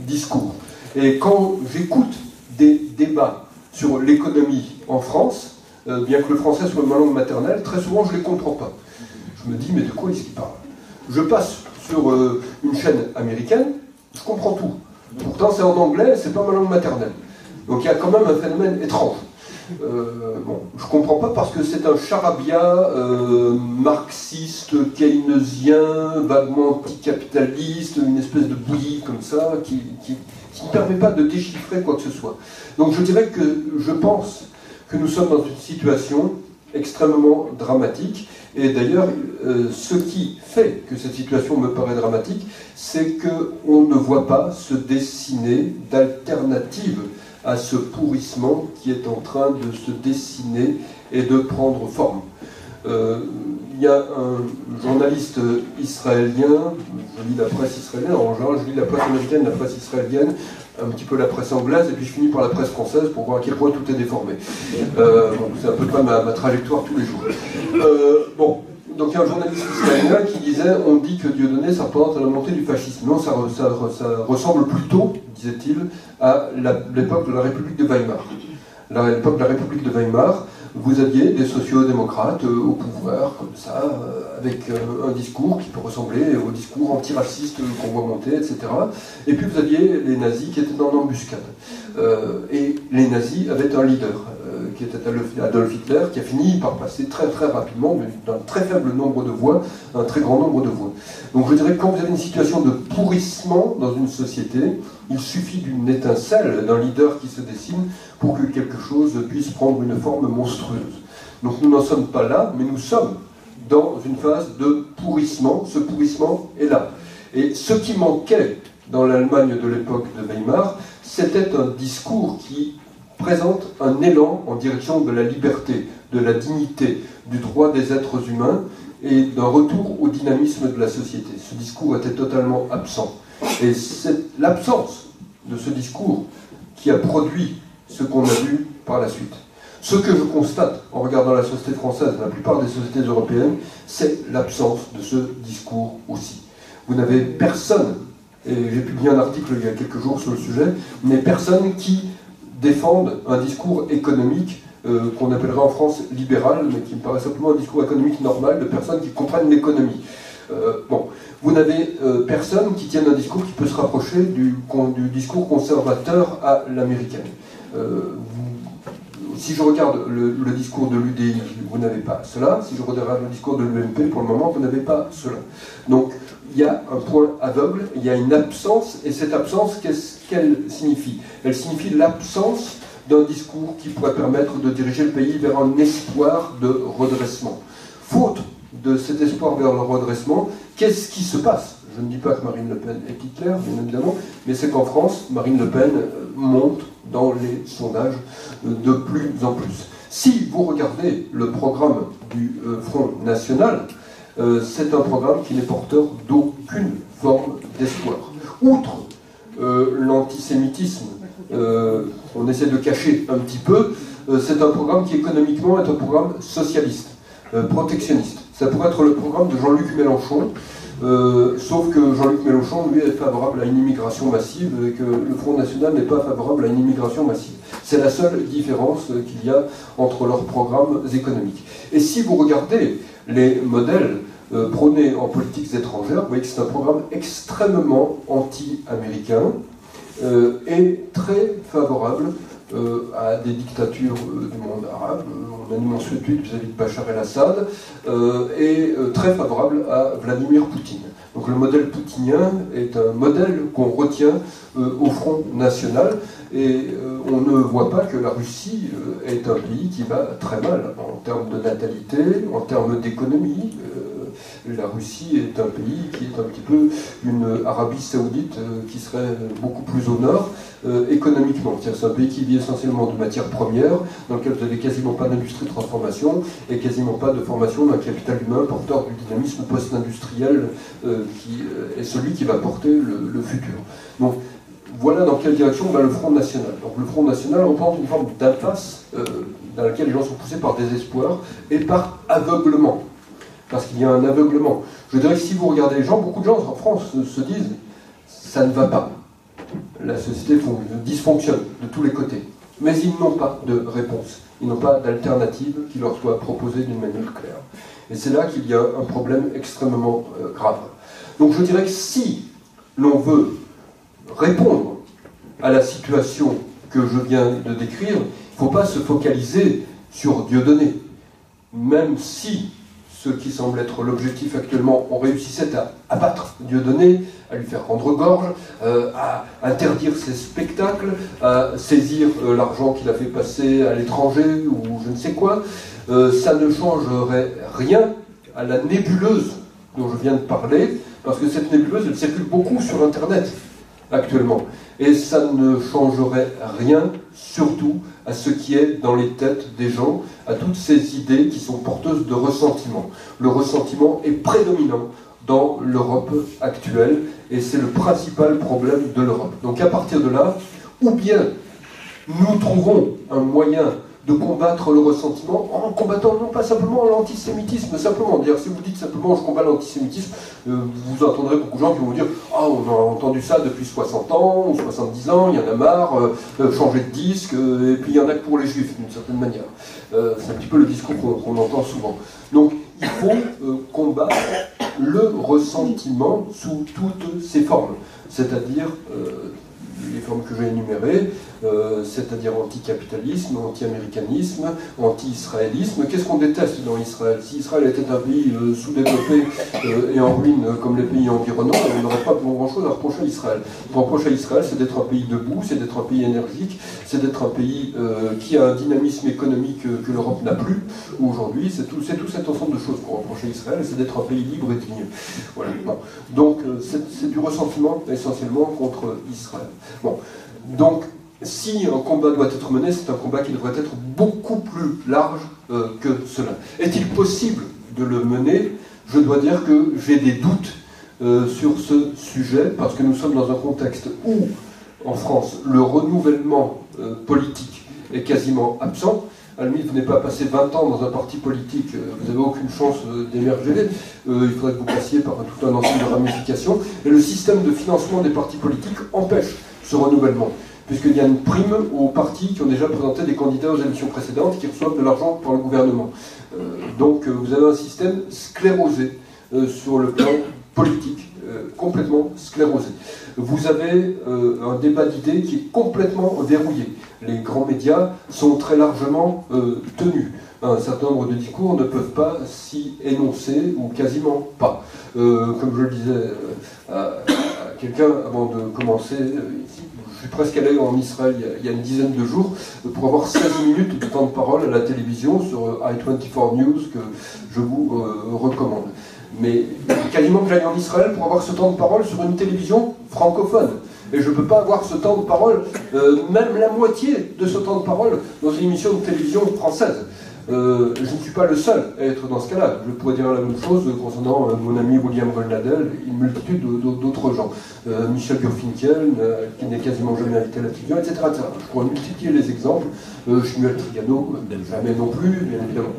discours. Et quand j'écoute des débats sur l'économie en France, bien que le français soit ma langue maternelle, très souvent je ne les comprends pas. Je me dis, mais de quoi est-ce qu'il parle? Je passe sur une chaîne américaine, je comprends tout. Pourtant c'est en anglais, c'est pas ma langue maternelle. Donc il y a quand même un phénomène étrange. Je ne comprends pas parce que c'est un charabia marxiste, keynésien, vaguement anticapitaliste, une espèce de bouillie comme ça, qui ne permet pas de déchiffrer quoi que ce soit. Donc je dirais que je pense que nous sommes dans une situation extrêmement dramatique. Et d'ailleurs, ce qui fait que cette situation me paraît dramatique, c'est qu'on ne voit pas se dessiner d'alternative à ce pourrissement qui est en train de se dessiner et de prendre forme. Il y a un journaliste israélien, je lis la presse israélienne, en général je lis la presse américaine, la presse israélienne, un petit peu la presse anglaise, et puis je finis par la presse française pour voir à quel point tout est déformé. C'est un peu près ma trajectoire tous les jours. Donc il y a un journaliste israélien qui disait « On dit que Dieudonné, ça représente la montée du fascisme. » Non, ça ressemble plutôt, disait-il, à l'époque de la République de Weimar. À l'époque de la République de Weimar, vous aviez des sociaux-démocrates au pouvoir, comme ça, avec un discours qui peut ressembler au discours antiraciste qu'on voit monter, etc. Et puis vous aviez les nazis qui étaient en embuscade. Et les nazis avaient un leader, qui était Adolf Hitler, qui a fini par passer très très rapidement, mais d'un très faible nombre de voix, un très grand nombre de voix. Donc je dirais que quand vous avez une situation de pourrissement dans une société, il suffit d'une étincelle, d'un leader qui se dessine pour que quelque chose puisse prendre une forme monstrueuse. Donc nous n'en sommes pas là, mais nous sommes dans une phase de pourrissement. Ce pourrissement est là. Et ce qui manquait dans l'Allemagne de l'époque de Weimar, c'était un discours qui présente un élan en direction de la liberté, de la dignité, du droit des êtres humains et d'un retour au dynamisme de la société. Ce discours était totalement absent. Et c'est l'absence de ce discours qui a produit ce qu'on a vu par la suite. Ce que je constate en regardant la société française, la plupart des sociétés européennes, c'est l'absence de ce discours aussi. Vous n'avez personne, et j'ai publié un article il y a quelques jours sur le sujet, mais personne qui défendent un discours économique qu'on appellerait en France libéral, mais qui me paraît simplement un discours économique normal de personnes qui comprennent l'économie. Bon, vous n'avez personne qui tienne un discours qui peut se rapprocher du discours conservateur à l'américaine. Si je regarde le discours de l'UDI, vous n'avez pas cela. Si je regarde le discours de l'UMP, pour le moment, vous n'avez pas cela. Donc, il y a un point aveugle, il y a une absence, et cette absence, qu'est-ce qu'elle signifie? Elle signifie l'absence d'un discours qui pourrait permettre de diriger le pays vers un espoir de redressement. Faute de cet espoir vers le redressement, qu'est-ce qui se passe? Je ne dis pas que Marine Le Pen est Hitler, bien évidemment, mais c'est qu'en France, Marine Le Pen monte dans les sondages de plus en plus. Si vous regardez le programme du Front National, c'est un programme qui n'est porteur d'aucune forme d'espoir. Outre l'antisémitisme, on essaie de cacher un petit peu, c'est un programme qui économiquement est un programme socialiste, protectionniste. Ça pourrait être le programme de Jean-Luc Mélenchon, sauf que Jean-Luc Mélenchon, lui, est favorable à une immigration massive et que le Front National n'est pas favorable à une immigration massive. C'est la seule différence qu'il y a entre leurs programmes économiques. Et si vous regardez les modèles prônés en politiques étrangères, vous voyez que c'est un programme extrêmement anti-américain et très favorable à des dictatures du monde arabe. On a une mention vis-à-vis de Bachar el-Assad et très favorable à Vladimir Poutine. Donc le modèle poutinien est un modèle qu'on retient au Front National et on ne voit pas que la Russie est un pays qui va très mal en termes de natalité, en termes d'économie. La Russie est un pays qui est un petit peu une Arabie Saoudite qui serait beaucoup plus au nord économiquement. C'est un pays qui vit essentiellement de matières premières, dans lequel vous n'avez quasiment pas d'industrie de transformation et quasiment pas de formation d'un capital humain porteur du dynamisme post-industriel qui est celui qui va porter le futur. Donc voilà dans quelle direction va le Front National. Donc le Front National représente une forme d'impasse dans laquelle les gens sont poussés par désespoir et par aveuglement. Parce qu'il y a un aveuglement. Je dirais que si vous regardez les gens, beaucoup de gens en France se disent « ça ne va pas ». La société dysfonctionne de tous les côtés. Mais ils n'ont pas de réponse. Ils n'ont pas d'alternative qui leur soit proposée d'une manière claire. Et c'est là qu'il y a un problème extrêmement grave. Donc je dirais que si l'on veut répondre à la situation que je viens de décrire, il ne faut pas se focaliser sur Dieudonné. Même si ce qui semble être l'objectif actuellement, on réussissait à abattre Dieudonné, à lui faire rendre gorge, à interdire ses spectacles, à saisir l'argent qu'il a fait passer à l'étranger ou je ne sais quoi, ça ne changerait rien à la nébuleuse dont je viens de parler, parce que cette nébuleuse, elle circule beaucoup sur Internet actuellement. Et ça ne changerait rien, surtout, à ce qui est dans les têtes des gens, à toutes ces idées qui sont porteuses de ressentiment. Le ressentiment est prédominant dans l'Europe actuelle, et c'est le principal problème de l'Europe. Donc à partir de là, ou bien nous trouvons un moyen de combattre le ressentiment en combattant non pas simplement l'antisémitisme, simplement. D'ailleurs, si vous dites simplement je combats l'antisémitisme, vous entendrez beaucoup de gens qui vont vous dire « Ah, on a entendu ça depuis 60 ans ou 70 ans, il y en a marre, changer de disque, et puis il y en a que pour les juifs, d'une certaine manière. » C'est un petit peu le discours qu'on entend souvent. Donc, il faut combattre le ressentiment sous toutes ses formes, c'est-à-dire les formes que j'ai énumérées, c'est-à-dire anticapitalisme, anti-américanisme, anti-israélisme. Qu'est-ce qu'on déteste dans Israël? Si Israël était un pays sous-développé et en ruine comme les pays environnants, on n'aurait pas grand-chose à reprocher à Israël. Ce qu'on reproche à Israël, c'est d'être un pays debout, c'est d'être un pays énergique, c'est d'être un pays qui a un dynamisme économique que l'Europe n'a plus aujourd'hui. C'est tout cet ensemble de choses qu'on reproche à Israël, c'est d'être un pays libre et digne. Voilà. Bon. Donc c'est du ressentiment essentiellement contre Israël. Bon. Donc, si un combat doit être mené, c'est un combat qui devrait être beaucoup plus large que cela. Est-il possible de le mener? Je dois dire que j'ai des doutes sur ce sujet, parce que nous sommes dans un contexte où, en France, le renouvellement politique est quasiment absent. À la limite, vous n'êtes pas passé 20 ans dans un parti politique, vous n'avez aucune chance d'émerger. Il faudrait que vous passiez par tout un ensemble de ramifications. Et le système de financement des partis politiques empêche ce renouvellement, puisqu'il y a une prime aux partis qui ont déjà présenté des candidats aux élections précédentes qui reçoivent de l'argent par le gouvernement. Donc vous avez un système sclérosé sur le plan politique, complètement sclérosé. Vous avez un débat d'idées qui est complètement verrouillé. Les grands médias sont très largement tenus. Un certain nombre de discours ne peuvent pas s'y énoncer, ou quasiment pas. Comme je le disais à quelqu'un avant de commencer ici, je suis presque allé en Israël il y a une dizaine de jours pour avoir 16 minutes de temps de parole à la télévision sur I24 News que je vous recommande. Mais quasiment que j'aille en Israël pour avoir ce temps de parole sur une télévision francophone. Et je ne peux pas avoir ce temps de parole, même la moitié de ce temps de parole, dans une émission de télévision française. Je ne suis pas le seul à être dans ce cas-là. Je pourrais dire la même chose concernant mon ami William Goldnadel et une multitude d'autres gens. Michel Gurfinkel, qui n'est quasiment jamais invité à la télévision, etc., etc. Je pourrais multiplier les exemples. Shmuel Trigano, jamais non plus, bien évidemment.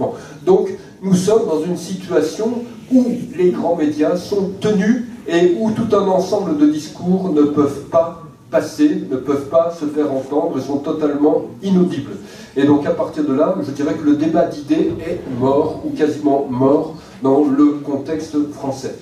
Bon. Donc, nous sommes dans une situation où les grands médias sont tenus et où tout un ensemble de discours ne peuvent pas passer, ne peuvent pas se faire entendre et sont totalement inaudibles. Et donc à partir de là, je dirais que le débat d'idées est mort, ou quasiment mort, dans le contexte français.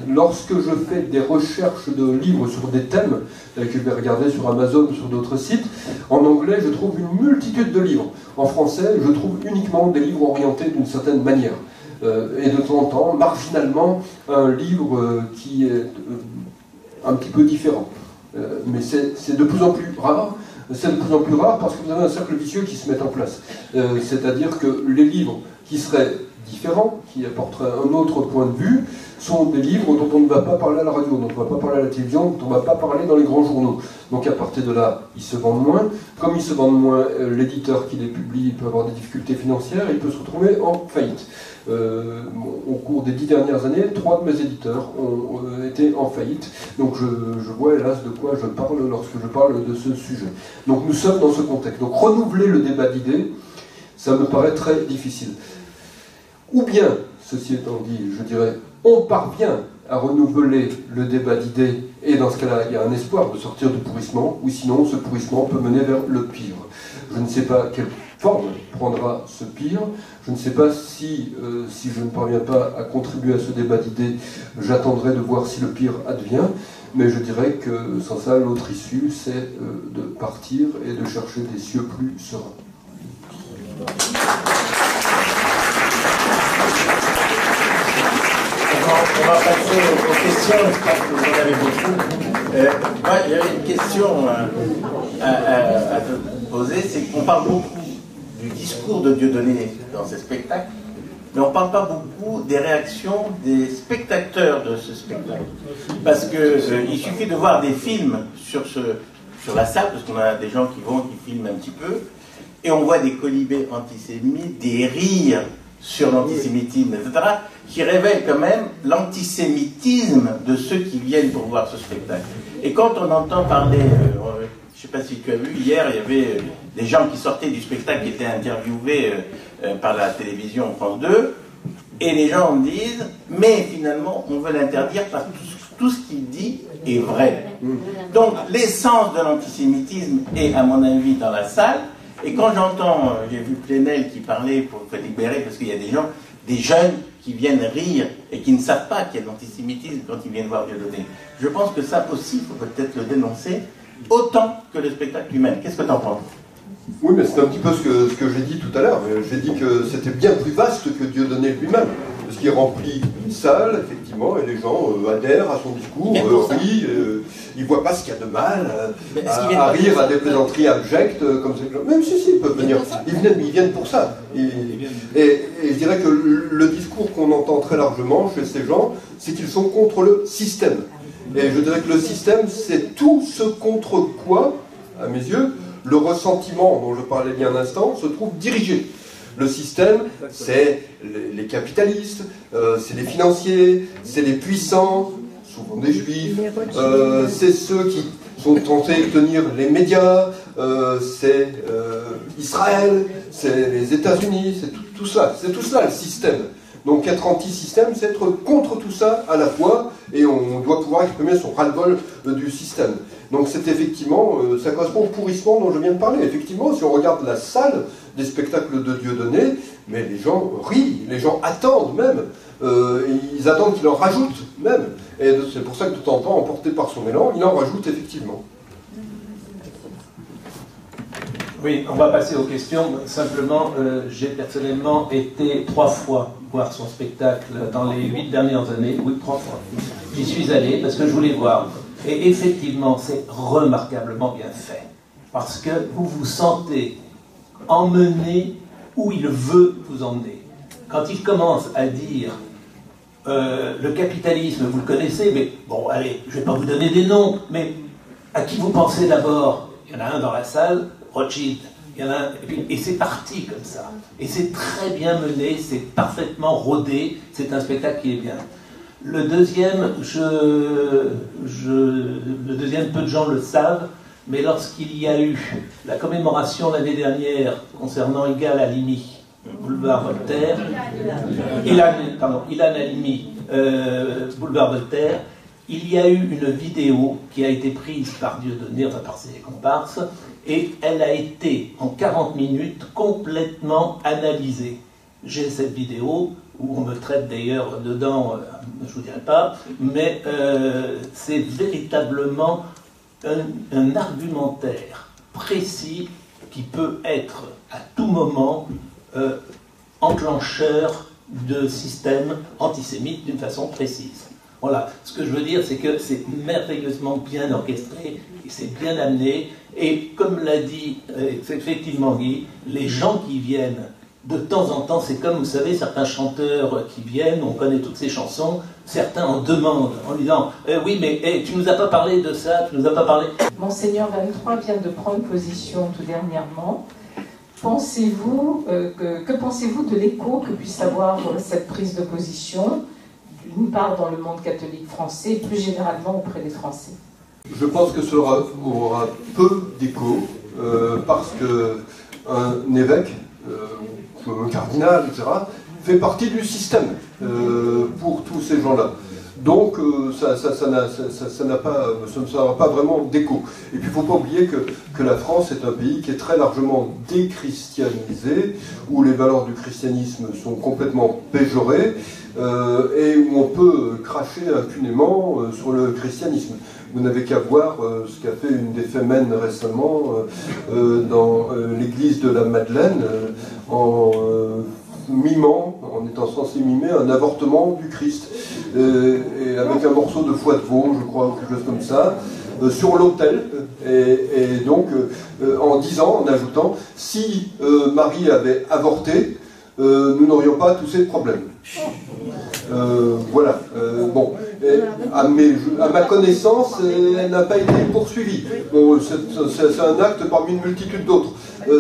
Lorsque je fais des recherches de livres sur des thèmes, que je vais regarder sur Amazon ou sur d'autres sites, en anglais je trouve une multitude de livres. En français, je trouve uniquement des livres orientés d'une certaine manière. Et de temps en temps, marginalement, un livre qui est un petit peu différent. Mais c'est de plus en plus rare. C'est de plus en plus rare parce que vous avez un cercle vicieux qui se met en place. C'est-à-dire que les livres qui seraient différents, qui apporteraient un autre point de vue, sont des livres dont on ne va pas parler à la radio, dont on ne va pas parler à la télévision, dont on ne va pas parler dans les grands journaux. Donc à partir de là, ils se vendent moins. Comme ils se vendent moins, l'éditeur qui les publie peut avoir des difficultés financières et il peut se retrouver en faillite. Au cours des 10 dernières années, 3 de mes éditeurs ont été en faillite. Donc je vois hélas de quoi je parle lorsque je parle de ce sujet. Donc nous sommes dans ce contexte. Donc renouveler le débat d'idées, ça me paraît très difficile. Ou bien, ceci étant dit, je dirais, on parvient à renouveler le débat d'idées, et dans ce cas-là, il y a un espoir de sortir du pourrissement, ou sinon ce pourrissement peut mener vers le pire. Je ne sais pas quelle forme prendra ce pire, je ne sais pas si je ne parviens pas à contribuer à ce débat d'idées, j'attendrai de voir si le pire advient, mais je dirais que sans ça, l'autre issue, c'est de partir et de chercher des cieux plus sereins. On va passer aux questions, je pense que vous en avez beaucoup. Moi, il y avait une question à te poser, c'est qu'on parle beaucoup du discours de Dieudonné dans ces spectacles, mais on ne parle pas beaucoup des réactions des spectateurs de ce spectacle. Parce qu'il suffit de voir des films sur la salle, parce qu'on a des gens qui filment un petit peu, et on voit des colibés antisémites, des rires sur l'antisémitisme, etc., qui révèlent quand même l'antisémitisme de ceux qui viennent pour voir ce spectacle. Et quand on entend parler, je ne sais pas si tu as vu, hier, il y avait des gens qui sortaient du spectacle, qui étaient interviewés par la télévision France 2, et les gens disent, mais finalement, on veut l'interdire parce que tout ce qu'il dit est vrai. Donc, l'essence de l'antisémitisme est, à mon avis, dans la salle. Et quand j'entends, j'ai vu Plenel qui parlait pour libérer, parce qu'il y a des gens, des jeunes qui viennent rire et qui ne savent pas qu'il y a de l'antisémitisme quand ils viennent voir Dieudonné. Je pense que ça aussi, il faut peut-être le dénoncer, autant que le spectacle lui-même. Qu'est-ce que tu en penses? Oui, mais c'est un petit peu ce que j'ai dit tout à l'heure. J'ai dit que c'était bien plus vaste que Dieudonné lui-même. Parce qu'il remplit une salle, effectivement, et les gens adhèrent à son discours, rient, ils ne voient pas ce qu'il y a de mal à rire à des plaisanteries abjectes, comme ça. Même si, ils peuvent venir. Ils viennent pour ça. Et je dirais que le discours qu'on entend très largement chez ces gens, c'est qu'ils sont contre le système. Et je dirais que le système, c'est tout ce contre quoi, à mes yeux, le ressentiment dont je parlais il y a un instant se trouve dirigé. Le système, c'est les capitalistes, c'est les financiers, c'est les puissants, souvent des juifs, c'est ceux qui sont tentés de tenir les médias, c'est Israël, c'est les États-Unis, c'est tout ça. C'est tout ça le système. Donc être anti-système, c'est être contre tout ça à la fois, et on doit pouvoir exprimer son ras-le-bol du système. Donc c'est effectivement, ça correspond au pourrissement dont je viens de parler. Effectivement, si on regarde la salle des spectacles de Dieudonné, mais les gens rient, les gens attendent même, ils attendent qu'il en rajoute même. Et c'est pour ça que de temps en temps, emporté par son élan, il en rajoute effectivement. Oui, on va passer aux questions. Simplement, j'ai personnellement été 3 fois voir son spectacle dans les 8 dernières années. Oui, 3 fois. J'y suis allé parce que je voulais voir. Et effectivement, c'est remarquablement bien fait. Parce que vous vous sentez emmené où il veut vous emmener. Quand il commence à dire le capitalisme, vous le connaissez, mais bon, allez, je ne vais pas vous donner des noms, mais à qui vous pensez d'abord? Il y en a un dans la salle, Rothschild. Il y en a un, et c'est parti comme ça. Et c'est très bien mené, c'est parfaitement rodé, c'est un spectacle qui est bien. Le deuxième, le deuxième, peu de gens le savent, mais lorsqu'il y a eu la commémoration l'année dernière concernant Ilan Halimi, boulevard Voltaire, Ilan Halimi, boulevard Voltaire, il y a eu une vidéo qui a été prise par Dieudonné, enfin par ses comparses, et elle a été en 40 minutes complètement analysée. J'ai cette vidéo, où on me traite d'ailleurs dedans, je ne vous dirai pas, mais c'est véritablement un argumentaire précis qui peut être à tout moment enclencheur de systèmes antisémites d'une façon précise. Voilà, ce que je veux dire, c'est que c'est merveilleusement bien orchestré, c'est bien amené, et comme l'a dit effectivement Guy, les gens qui viennent de temps en temps, c'est comme, vous savez, certains chanteurs qui viennent, on connaît toutes ces chansons, certains en demandent, en disant oui, mais tu nous as pas parlé de ça, tu nous as pas parlé... Monseigneur 23 vient de prendre position tout dernièrement. Pensez-vous, que pensez-vous de l'écho que puisse avoir cette prise de position, d'une part dans le monde catholique français, et plus généralement auprès des Français? Je pense que cela aura peu d'écho, parce qu'un évêque, un cardinal, etc., fait partie du système pour tous ces gens-là. Donc ça n'aura pas vraiment d'écho. Et puis il ne faut pas oublier que la France est un pays qui est très largement déchristianisé, où les valeurs du christianisme sont complètement péjorées, et où on peut cracher impunément sur le christianisme. Vous n'avez qu'à voir ce qu'a fait une des fémènes récemment dans l'église de la Madeleine, en mimant, en étant censé mimer un avortement du Christ, et avec un morceau de foie de veau, je crois, ou quelque chose comme ça, sur l'autel, et donc en disant, en ajoutant, si Marie avait avorté, nous n'aurions pas tous ces problèmes. Voilà. Bon, à ma connaissance, elle n'a pas été poursuivie. Bon, c'est un acte parmi une multitude d'autres.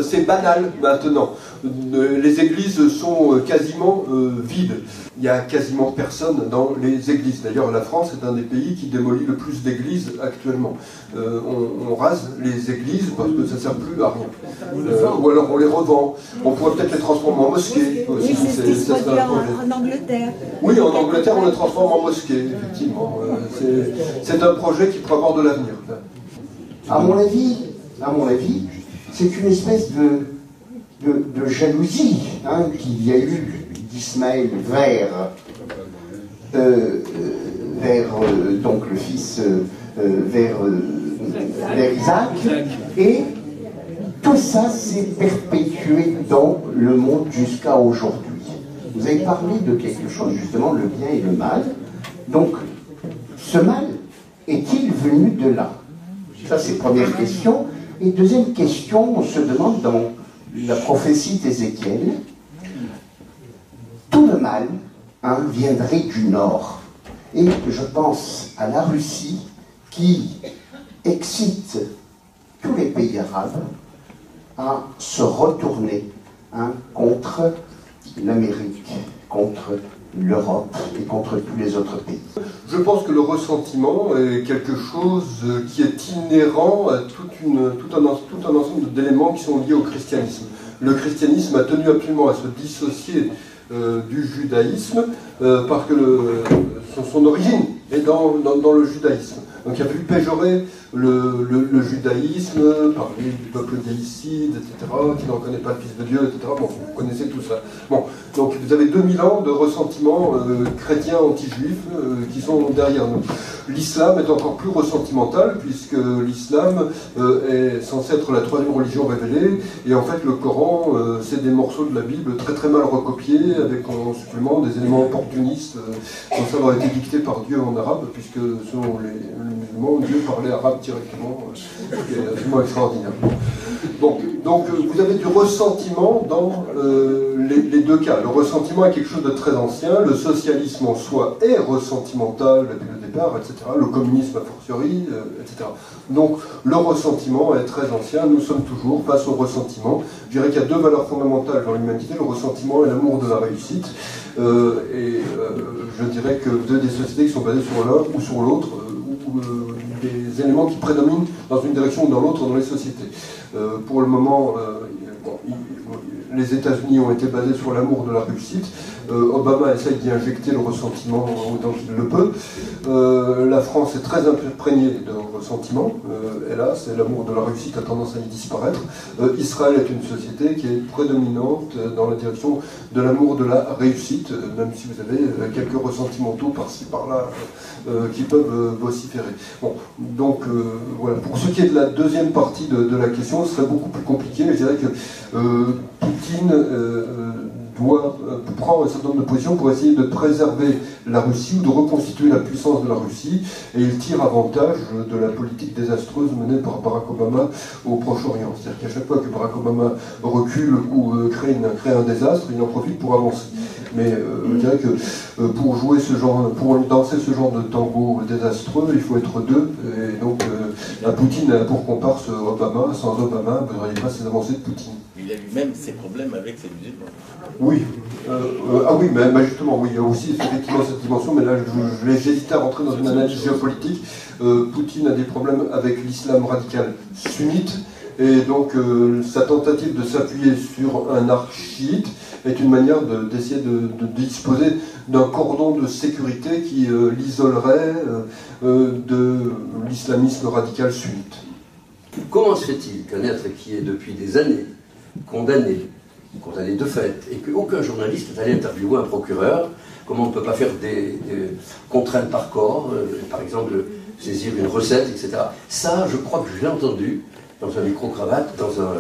C'est banal maintenant. Les églises sont quasiment vides. Il n'y a quasiment personne dans les églises. D'ailleurs, la France est un des pays qui démolit le plus d'églises actuellement. On rase les églises parce que ça ne sert plus à rien. Ou alors on les revend. On pourrait peut-être les transformer en mosquées. Oui, c'est ce qui se produit en Angleterre. Oui, en Angleterre, on les transforme en mosquées, effectivement. C'est un projet qui pourrait avoir de l'avenir. À mon avis, c'est une espèce de jalousie qu'il y a eu d'Ismaël donc le fils vers Isaac, et tout ça s'est perpétué dans le monde jusqu'à aujourd'hui. Vous avez parlé de quelque chose, justement, le bien et le mal. Donc, ce mal est-il venu de là? Ça, c'est première question. Et deuxième question, on se demande dans la prophétie d'Ézéchiel, tout le mal viendrait du nord. Et je pense à la Russie qui excite tous les pays arabes à se retourner contre l'Amérique, contre l'Europe et contre tous les autres pays. Je pense que le ressentiment est quelque chose qui est inhérent à tout un ensemble d'éléments qui sont liés au christianisme. Le christianisme a tenu absolument à se dissocier du judaïsme parce que son origine est dans le judaïsme. Donc il a pu péjorer le judaïsme, parler du peuple déicide, etc., qui n'en connaît pas le Fils de Dieu, etc. Bon, vous connaissez tout ça. Bon, donc vous avez 2000 ans de ressentiment chrétien anti-juif qui sont derrière nous. L'islam est encore plus ressentimental, puisque l'islam est censé être la troisième religion révélée, et en fait le Coran, c'est des morceaux de la Bible très très mal recopiés, avec en supplément des éléments opportunistes, sans avoir été dictés par Dieu en arabe, puisque selon les musulmans, Dieu parlait arabe directement, ce qui est absolument extraordinaire. Bon, donc vous avez du ressentiment dans les deux cas. Le ressentiment est quelque chose de très ancien, le socialisme en soi est ressentimental depuis le départ, etc. Le communisme a fortiori, etc. Donc le ressentiment est très ancien, nous sommes toujours face au ressentiment. Je dirais qu'il y a deux valeurs fondamentales dans l'humanité, le ressentiment et l'amour de la réussite. Je dirais que vous avez des sociétés qui sont basées sur l'un ou sur l'autre, ou des éléments qui prédominent dans une direction ou dans l'autre dans les sociétés. Pour le moment, les États-Unis ont été basés sur l'amour de la réussite. Obama essaye d'y injecter le ressentiment autant qu'il le peut. La France est très imprégnée de ressentiment. Hélas, et l'amour de la réussite a tendance à y disparaître. Israël est une société qui est prédominante dans la direction de l'amour de la réussite, même si vous avez quelques ressentimentaux par-ci, par-là, qui peuvent vociférer. Bon, donc, voilà. Pour ce qui est de la deuxième partie de la question, ce serait beaucoup plus compliqué. Je dirais que Poutine doit prendre un certain nombre de positions pour essayer de préserver la Russie ou de reconstituer la puissance de la Russie, et il tire avantage de la politique désastreuse menée par Barack Obama au Proche-Orient. C'est-à-dire qu'à chaque fois que Barack Obama recule ou crée un désastre, il en profite pour avancer. Mais je dirais que pour danser ce genre de tango désastreux, il faut être deux, et donc Poutine a pour comparse Obama. Sans Obama, vous n'auriez pas ces avancées de Poutine. Il a lui-même ses problèmes avec ses musulmans. Oui. Oui, mais justement, oui, il y a aussi effectivement cette dimension, mais là, j'hésitais à rentrer dans une analyse géopolitique. Poutine a des problèmes avec l'islam radical sunnite, et donc sa tentative de s'appuyer sur un arc-chiite est une manière d'essayer de disposer d'un cordon de sécurité qui l'isolerait de l'islamisme radical sunnite. Comment se fait-il qu'un être qui est depuis des années condamné de fait, et qu'aucun journaliste est allé interviewer un procureur, comment on ne peut pas faire des contraintes par corps, par exemple saisir une recette, etc. Ça, je crois que je l'ai entendu dans un micro-cravate, dans un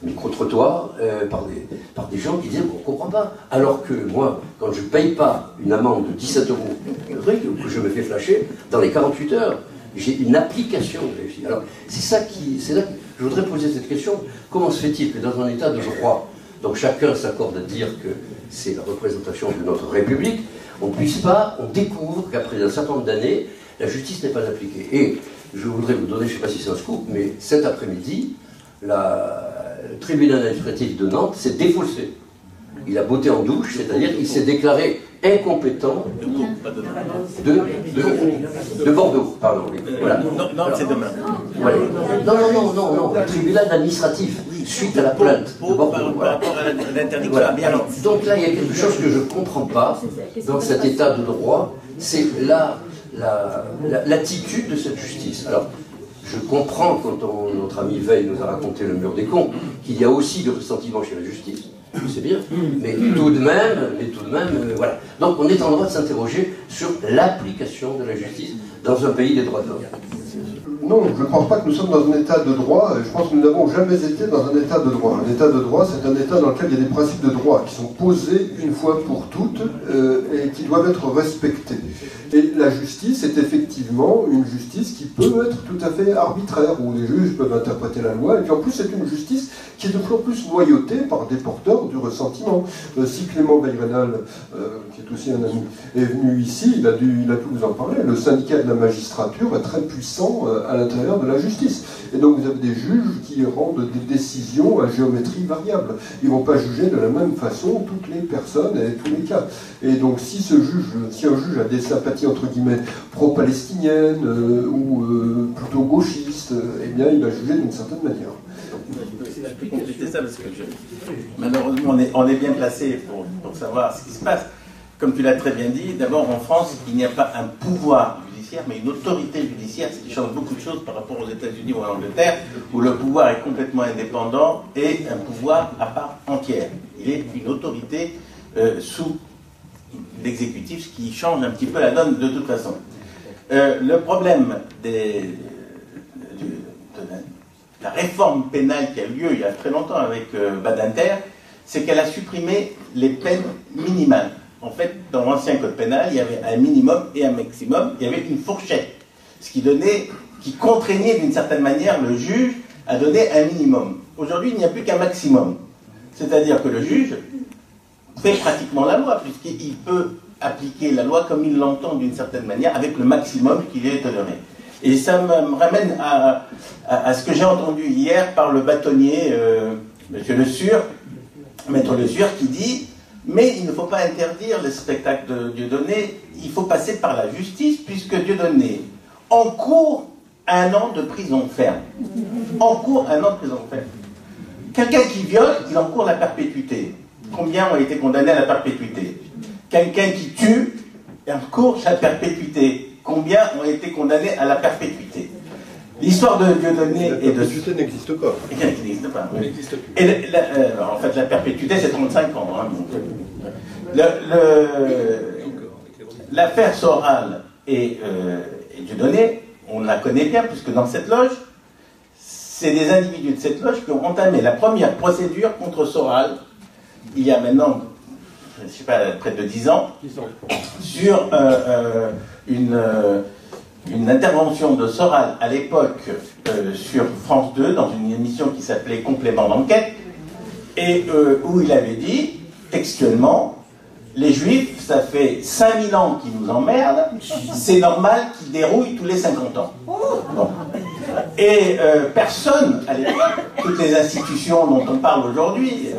micro-trottoir, par des gens qui disent qu'on ne comprend pas. Alors que moi, quand je ne paye pas une amende de 17 €, que je me fais flasher, dans les 48 heures, j'ai une application réussie. Alors, c'est là que je voudrais poser cette question. Comment se fait-il que dans un état de droit, donc chacun s'accorde à dire que c'est la représentation de notre République, on découvre qu'après un certain nombre d'années, la justice n'est pas appliquée. Et je voudrais vous donner, je ne sais pas si c'est un scoop, mais cet après-midi, le tribunal administratif de Nantes s'est défaussé. Il a botté en douche, c'est-à-dire il s'est déclaré incompétent de Bordeaux, pardon. Voilà. Non, c'est demain. Voilà. Non, le tribunal administratif, suite à la plainte de Bordeaux. Par rapport à l'interdiction. Voilà. Alors, donc là, il y a quelque chose que je ne comprends pas dans cet état de droit, c'est l'attitude de cette justice. Alors, je comprends quand notre ami Veil nous a raconté le mur des cons, qu'il y a aussi du ressentiment chez la justice. c'est bien, mais tout de même, voilà. Donc on est en droit de s'interroger sur l'application de la justice dans un pays des droits de l'homme. Non, je ne pense pas que nous sommes dans un état de droit. Je pense que nous n'avons jamais été dans un état de droit. Un état de droit, c'est un état dans lequel il y a des principes de droit qui sont posés une fois pour toutes et qui doivent être respectés. Et la justice est effectivement une justice qui peut être tout à fait arbitraire, où les juges peuvent interpréter la loi. Et puis en plus, c'est une justice qui est de plus en plus noyautée par des porteurs du ressentiment. Si Clément Bayrenal, qui est aussi un ami, est venu ici, il a pu vous en parler. Le syndicat de la magistrature est très puissant à l'intérieur de la justice. Et donc vous avez des juges qui rendent des décisions à géométrie variable. Ils ne vont pas juger de la même façon toutes les personnes et tous les cas. Et donc si un juge a des sympathies entre guillemets pro-palestiniennes ou plutôt gauchistes, eh bien il va juger d'une certaine manière. Je peux compléter ça parce que malheureusement on est bien placé pour savoir ce qui se passe. Comme tu l'as très bien dit, d'abord en France, il n'y a pas un pouvoir judiciaire, mais une autorité judiciaire, ce qui change beaucoup de choses par rapport aux États-Unis ou à l'Angleterre, où le pouvoir est complètement indépendant et un pouvoir à part entière. Il est une autorité sous l'exécutif, ce qui change un petit peu la donne de toute façon. Le problème de la réforme pénale qui a eu lieu il y a très longtemps avec Badinter, c'est qu'elle a supprimé les peines minimales. En fait, dans l'ancien code pénal, il y avait un minimum et un maximum, il y avait une fourchette, ce qui contraignait d'une certaine manière le juge à donner un minimum. Aujourd'hui, il n'y a plus qu'un maximum. C'est-à-dire que le juge fait pratiquement la loi, puisqu'il peut appliquer la loi comme il l'entend d'une certaine manière, avec le maximum qui lui est toléré. Et ça me ramène à ce que j'ai entendu hier par le bâtonnier, Monsieur Le Sur, Maître Le Sur, qui dit « Mais il ne faut pas interdire le spectacle de Dieudonné, il faut passer par la justice, puisque Dieudonné encourt 1 an de prison ferme. » Encourt 1 an de prison ferme. Quelqu'un qui viole, il encourt la perpétuité. Combien ont été condamnés à la perpétuité? Quelqu'un qui tue, encourt la perpétuité. Combien ont été condamnés à la perpétuité? L'histoire de Dieudonné et de... La perpétuité n'existe pas. Elle n'existe pas. Oui. Et en fait, la perpétuité, c'est 35 ans. Hein, l'affaire Soral et Dieudonné, on la connaît bien, puisque dans cette loge, c'est des individus de cette loge qui ont entamé la première procédure contre Soral, il y a maintenant, je ne sais pas, près de 10 ans, sur une intervention de Soral à l'époque sur France 2, dans une émission qui s'appelait Complément d'enquête, et où il avait dit, textuellement, les Juifs, ça fait 5000 ans qu'ils nous emmerdent, c'est normal qu'ils dérouillent tous les 50 ans. Bon. Et personne, à l'époque, toutes les institutions dont on parle aujourd'hui,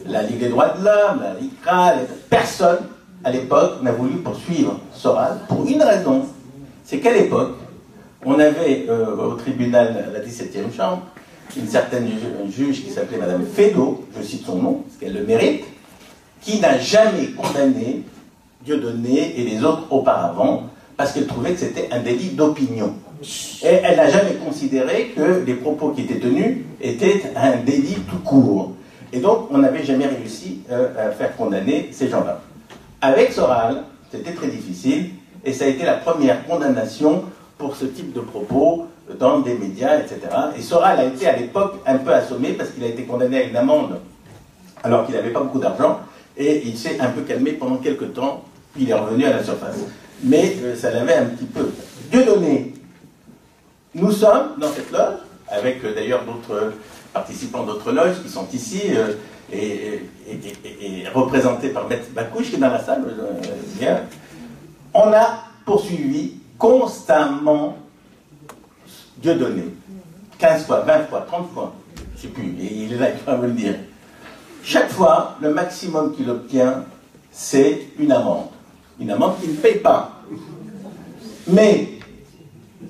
la Ligue des droits de l'homme, la LICRA, personne, à l'époque, n'a voulu poursuivre Soral pour une raison. C'est qu'à l'époque, on avait au tribunal, à la 17e chambre, une certaine juge qui s'appelait Madame Fédot, je cite son nom, parce qu'elle le mérite, qui n'a jamais condamné Dieudonné et les autres auparavant, parce qu'elle trouvait que c'était un délit d'opinion. Et elle n'a jamais considéré que les propos qui étaient tenus étaient un délit tout court. Et donc, on n'avait jamais réussi à faire condamner ces gens-là. Avec Soral, c'était très difficile, et ça a été la première condamnation pour ce type de propos dans des médias, etc. Et Soral a été à l'époque un peu assommé parce qu'il a été condamné à une amende alors qu'il n'avait pas beaucoup d'argent, et il s'est un peu calmé pendant quelques temps, puis il est revenu à la surface. Mais ça l'avait un petit peu. Dieudonné, nous sommes dans cette loge, avec d'ailleurs d'autres participants d'autres loges qui sont ici, et représentés par Maître Bakouche qui est dans la salle. On a poursuivi constamment Dieudonné. 15 fois, 20 fois, 30 fois, je ne sais plus, et il est là, il va me le dire. Chaque fois, le maximum qu'il obtient, c'est une amende. Une amende qu'il ne paye pas. Mais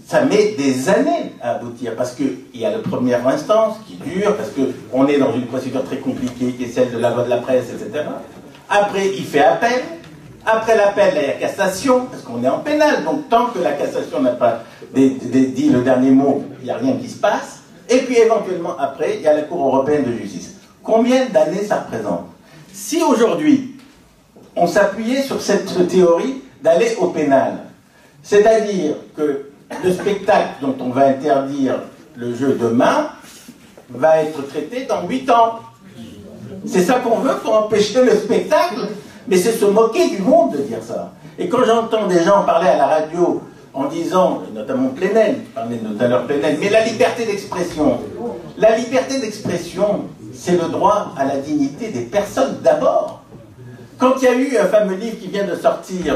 ça met des années à aboutir, parce qu'il y a la première instance qui dure, parce qu'on est dans une procédure très compliquée, qui est celle de la loi de la presse, etc. Après, il fait appel. Après l'appel, il y a cassation, parce qu'on est en pénal. Donc, tant que la cassation n'a pas dit le dernier mot, il n'y a rien qui se passe. Et puis, éventuellement, après, il y a la Cour européenne de justice. Combien d'années ça représente? Si aujourd'hui, on s'appuyait sur cette théorie d'aller au pénal, c'est-à-dire que le spectacle dont on va interdire le jeu demain va être traité dans 8 ans. C'est ça qu'on veut pour empêcher le spectacle, mais c'est se moquer du monde de dire ça. Et quand j'entends des gens parler à la radio en disant, notamment Plenel, parlait tout à l'heure Plenel, mais la liberté d'expression, c'est le droit à la dignité des personnes d'abord. Quand il y a eu un fameux livre qui vient de sortir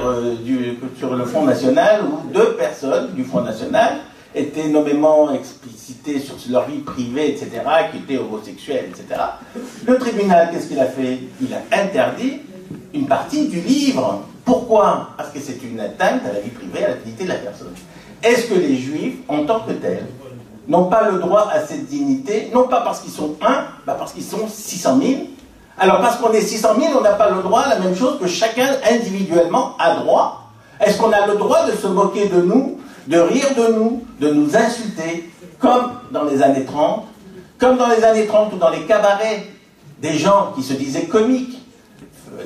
sur le Front National, où 2 personnes du Front National étaient nommément explicitées sur leur vie privée, etc., qui étaient homosexuels, etc., le tribunal, qu'est-ce qu'il a fait? Il a interdit une partie du livre. Pourquoi? Parce que c'est une atteinte à la vie privée, à la dignité de la personne. Est-ce que les Juifs, en tant que tels, n'ont pas le droit à cette dignité? Non pas parce qu'ils sont parce qu'ils sont 600 000. Alors parce qu'on est 600 000, on n'a pas le droit à la même chose que chacun individuellement a droit. Est-ce qu'on a le droit de se moquer de nous, de rire de nous insulter, comme dans les années 30, ou dans les cabarets, des gens qui se disaient comiques,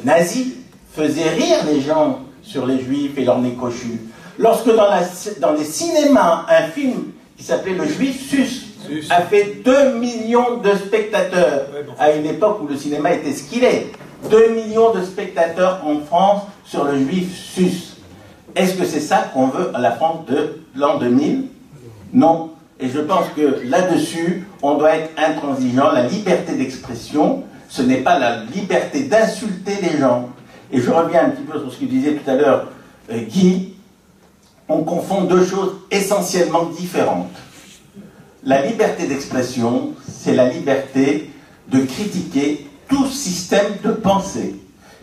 nazis, faisaient rire les gens sur les Juifs et leur nez cochu. Lorsque dans les cinémas, un film qui s'appelait Le Juif Sus a fait 2 millions de spectateurs, à une époque où le cinéma était ce qu'il est. 2 millions de spectateurs en France sur Le Juif Sus. Est-ce que c'est ça qu'on veut à la France de l'an 2000? Non. Et je pense que là-dessus, on doit être intransigeant. La liberté d'expression, ce n'est pas la liberté d'insulter les gens. Et je reviens un petit peu sur ce que disait tout à l'heure Guy. On confond 2 choses essentiellement différentes. La liberté d'expression, c'est la liberté de critiquer tout système de pensée,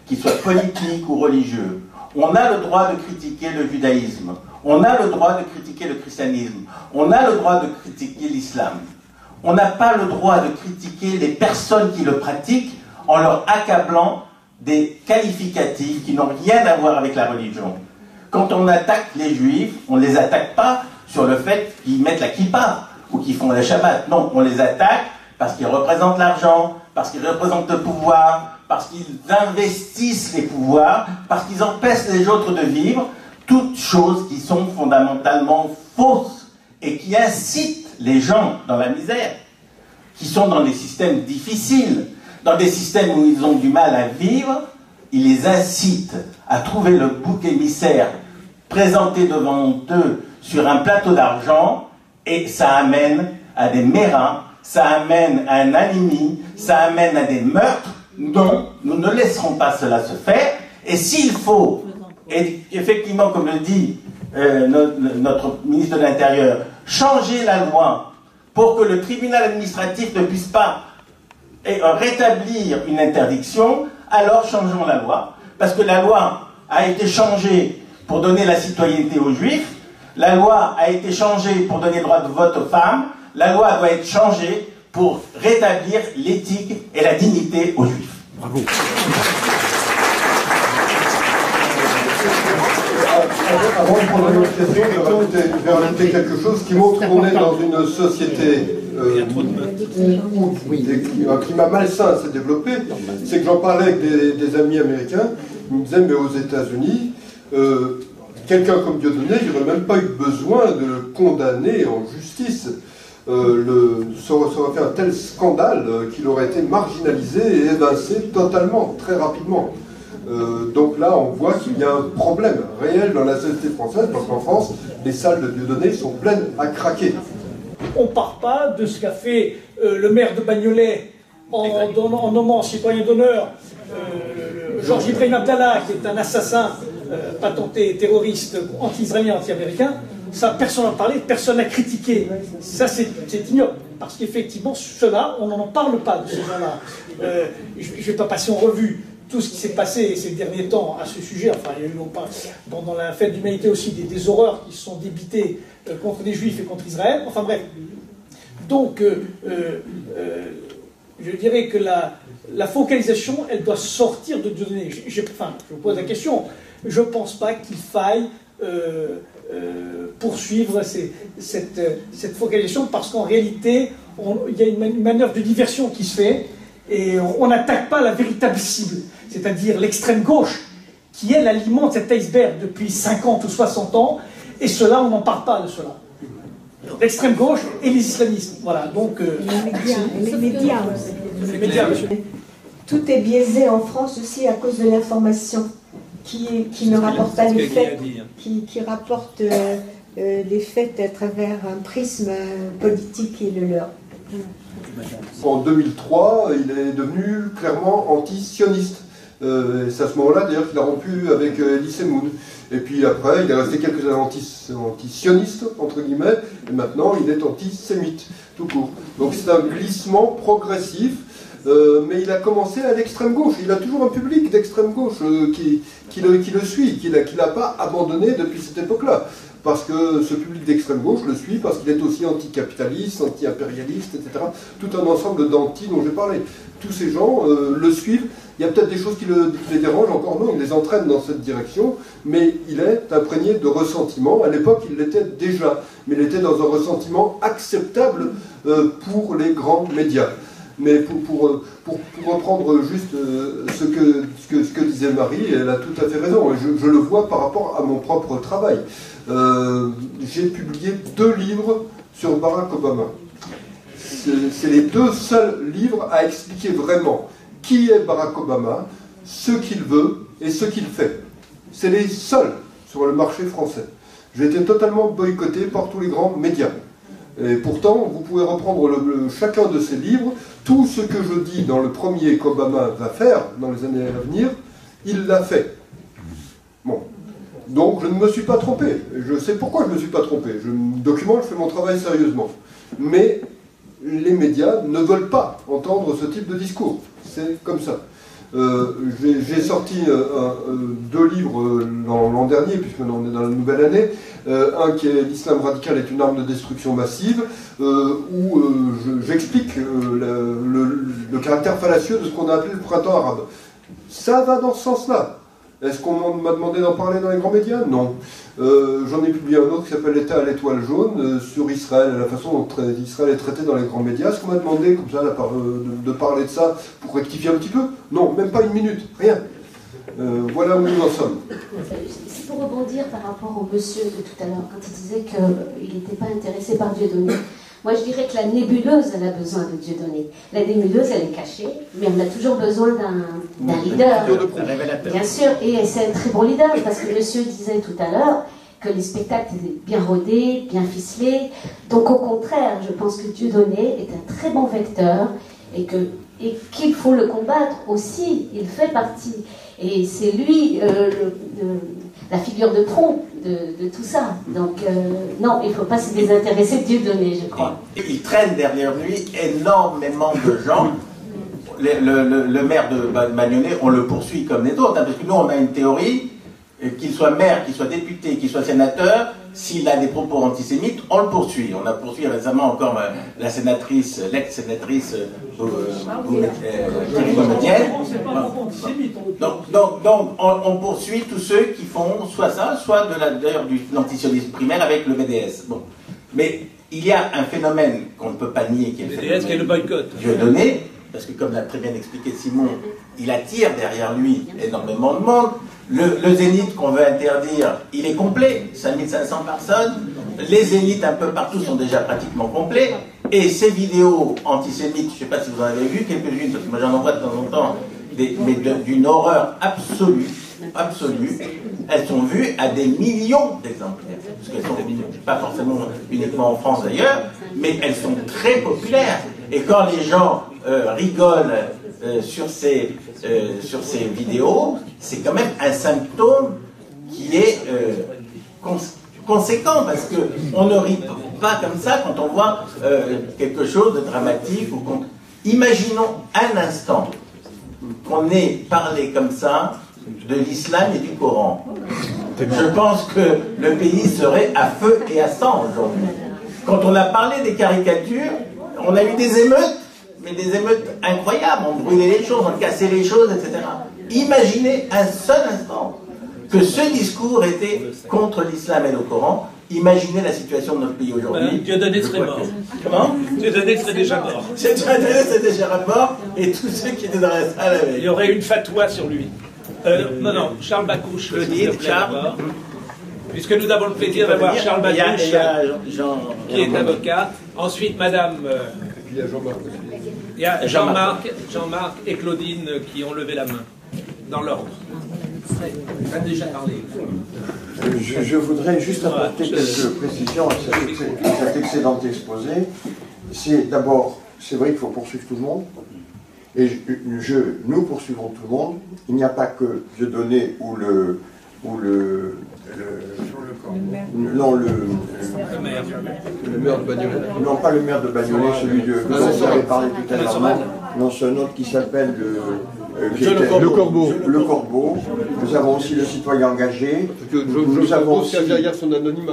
qu'il soit politique ou religieux. On a le droit de critiquer le judaïsme, on a le droit de critiquer le christianisme, on a le droit de critiquer l'islam. On n'a pas le droit de critiquer les personnes qui le pratiquent en leur accablant des qualificatifs qui n'ont rien à voir avec la religion. Quand on attaque les juifs, on ne les attaque pas sur le fait qu'ils mettent la kippa ou qu'ils font la Shabbat. Non, on les attaque parce qu'ils représentent l'argent, parce qu'ils représentent le pouvoir, parce qu'ils investissent les pouvoirs, parce qu'ils empêchent les autres de vivre, toutes choses qui sont fondamentalement fausses et qui incitent les gens dans la misère, qui sont dans des systèmes difficiles, dans des systèmes où ils ont du mal à vivre. Ils les incitent à trouver le bouc émissaire présenté devant eux sur un plateau d'argent, et ça amène à des mérins, ça amène à un anémie, ça amène à des meurtres. Non, nous ne laisserons pas cela se faire, et s'il faut, et effectivement, comme le dit notre ministre de l'Intérieur, changer la loi pour que le tribunal administratif ne puisse pas rétablir une interdiction, alors changeons la loi, parce que la loi a été changée pour donner la citoyenneté aux Juifs, la loi a été changée pour donner le droit de vote aux femmes, la loi doit être changée pour rétablir l'éthique et la dignité aux Juifs. Bravo. Avant de prendre une autre question, je vais rajouter quelque chose qui montre qu'on est dans une société où un climat malsain s'est développé. C'est que j'en parlais avec des amis américains, ils me disaient, mais aux États-Unis, quelqu'un comme Dieudonné, il n'aurait même pas eu besoin de le condamner en justice. Ça aurait fait un tel scandale qu'il aurait été marginalisé et évincé totalement, très rapidement. Donc là, on voit qu'il y a un problème réel dans la société française, parce qu'en France, les salles de Dieudonné sont pleines à craquer. On ne part pas de ce qu'a fait le maire de Bagnolet en nommant citoyen d'honneur Georges Ibrahim Abdallah, qui est un assassin patenté terroriste anti-israélien, anti-américain. Ça, personne n'a parlé, personne n'a critiqué. Ça, c'est ignoble. Parce qu'effectivement, cela, on n'en parle pas de ces gens-là. Je ne vais pas passer en revue tout ce qui s'est passé ces derniers temps à ce sujet. Enfin, il y a eu dans la fête d'humanité aussi des horreurs qui se sont débitées contre les Juifs et contre Israël. Enfin bref. Donc, je dirais que la focalisation, elle doit sortir de Dieudonné. Je vous pose la question. Je ne pense pas qu'il faille poursuivre cette focalisation, parce qu'en réalité, il y a une manœuvre de diversion qui se fait, Et on n'attaque pas la véritable cible, c'est-à-dire l'extrême gauche, qui, elle, alimente cet iceberg depuis 50 ou 60 ans, et cela, on n'en parle pas de cela. L'extrême gauche et les islamistes. Voilà, donc... les médias. Les médias, monsieur. Tout est biaisé en France aussi à cause de l'information qui ne rapporte pas les faits, qui rapporte les faits à travers un prisme politique qui est le leur. En 2003, il est devenu clairement anti-sioniste. C'est à ce moment-là, d'ailleurs, qu'il a rompu avec Elie Semoun. Et puis après, il est resté quelques années anti-sioniste, entre guillemets, et maintenant, il est antisémite, tout court. Donc c'est un glissement progressif, mais il a commencé à l'extrême gauche. Il a toujours un public d'extrême gauche qui le suit, qui n'a pas abandonné depuis cette époque-là. Parce que ce public d'extrême gauche le suit, parce qu'il est aussi anticapitaliste, anti-impérialiste, etc. Tout un ensemble d'anti dont j'ai parlé. Tous ces gens le suivent. Il y a peut-être des choses qui les dérangent, encore non, il les entraîne dans cette direction, mais il est imprégné de ressentiment. À l'époque, il l'était déjà, mais il était dans un ressentiment acceptable pour les grands médias. Mais pour reprendre juste ce que disait Marie, elle a tout à fait raison, et je le vois par rapport à mon propre travail. J'ai publié 2 livres sur Barack Obama. C'est les 2 seuls livres à expliquer vraiment qui est Barack Obama, ce qu'il veut et ce qu'il fait. C'est les seuls sur le marché français. J'ai été totalement boycotté par tous les grands médias. Et pourtant, vous pouvez reprendre chacun de ces livres. Tout ce que je dis dans le premier qu'Obama va faire dans les années à venir, il l'a fait. Bon. Donc je ne me suis pas trompé. Je sais pourquoi je ne me suis pas trompé. Je me documente, je fais mon travail sérieusement. Mais les médias ne veulent pas entendre ce type de discours. C'est comme ça. J'ai sorti 2 livres l'an dernier, puisque on est dans la nouvelle année. Un qui est L'islam radical est une arme de destruction massive, où j'explique le caractère fallacieux de ce qu'on a appelé le printemps arabe. Ça va dans ce sens-là. Est-ce qu'on m'a demandé d'en parler dans les grands médias? Non. J'en ai publié un autre qui s'appelle L'État à l'étoile jaune, sur Israël, la façon dont Israël est traité dans les grands médias. Est-ce qu'on m'a demandé comme ça de parler de ça pour rectifier un petit peu? Non, même pas une minute, rien. Voilà où nous en sommes. C'est pour rebondir par rapport au monsieur de tout à l'heure, quand il disait qu'il n'était pas intéressé par Dieudonné. Moi, je dirais que la nébuleuse, elle a besoin de Dieudonné. La nébuleuse, elle est cachée, mais on a toujours besoin d'un leader. Bien sûr, et c'est un très bon leader, parce que monsieur disait tout à l'heure que les spectacles étaient bien rodés, bien ficelés. Donc, au contraire, je pense que Dieudonné est un très bon vecteur et qu'il faut le combattre aussi. Il fait partie. Et c'est lui la figure de proue de tout ça. Donc, non, il ne faut pas se désintéresser de Dieudonné, je crois. Il traîne derrière lui énormément de gens. Le maire de Bagnolé, on le poursuit comme les autres, hein, parce que nous, on a une théorie, qu'il soit maire, qu'il soit député, qu'il soit sénateur, s'il a des propos antisémites, on le poursuit. On a poursuivi récemment encore la sénatrice, l'ex-sénatrice Thierry Boumedienne. Donc, on poursuit tous ceux qui font soit ça, soit d'ailleurs de l'antisionisme primaire avec le BDS. Bon. Mais il y a un phénomène qu'on ne peut pas nier, qui est le phénomène qui est le boycott. Dieudonné, parce que comme l'a très bien expliqué Simon, il attire derrière lui énormément de monde. Le zénith qu'on veut interdire, il est complet, 5500 personnes. Les zéniths un peu partout sont déjà pratiquement complets. Et ces vidéos antisémites, je ne sais pas si vous en avez vu quelques-unes, parce que moi j'en envoie de temps en temps, mais d'une horreur absolue, elles sont vues à des millions d'exemplaires. Parce qu'elles sont pas forcément uniquement en France d'ailleurs, mais elles sont très populaires. Et quand les gens rigolent sur ces vidéos, c'est quand même un symptôme qui est conséquent, parce qu'on ne rit pas comme ça quand on voit quelque chose de dramatique. Imaginons un instant qu'on ait parlé comme ça de l'islam et du Coran. Je pense que le pays serait à feu et à sang aujourd'hui. Quand on a parlé des caricatures, on a eu des émeutes, mais des émeutes incroyables. On brûlait les choses, on cassait les choses, etc. Imaginez un seul instant que ce discours était contre l'islam et le Coran. Imaginez la situation de notre pays aujourd'hui. Dieudonné serait mort. Comment? Dieudonné serait déjà mort. Dieudonné serait déjà mort, et tous ceux qui étaient dans la salle avec. Il y aurait une fatwa sur lui. Non, Charles Bakouche, le dire, Charles. Puisque nous avons le plaisir d'avoir Charles Bakouche, qui est avocat. Ensuite, Madame. Il y a Jean-Marc aussi. Il y a Jean-Marc et Claudine qui ont levé la main, dans l'ordre. On a déjà parlé. Je voudrais juste apporter quelques précisions à cet excellent exposé. C'est d'abord, c'est vrai qu'il faut poursuivre tout le monde, et nous poursuivons tout le monde. Il n'y a pas que Dieudonné ou le maire de Bagnolet. Non, pas le maire de Bagnolet, celui dont vous avez parlé tout à l'heure. Non, c'est un autre qui s'appelle Le Corbeau. Le Corbeau. Nous avons aussi le citoyen engagé. Nous avons aussi derrière son anonymat.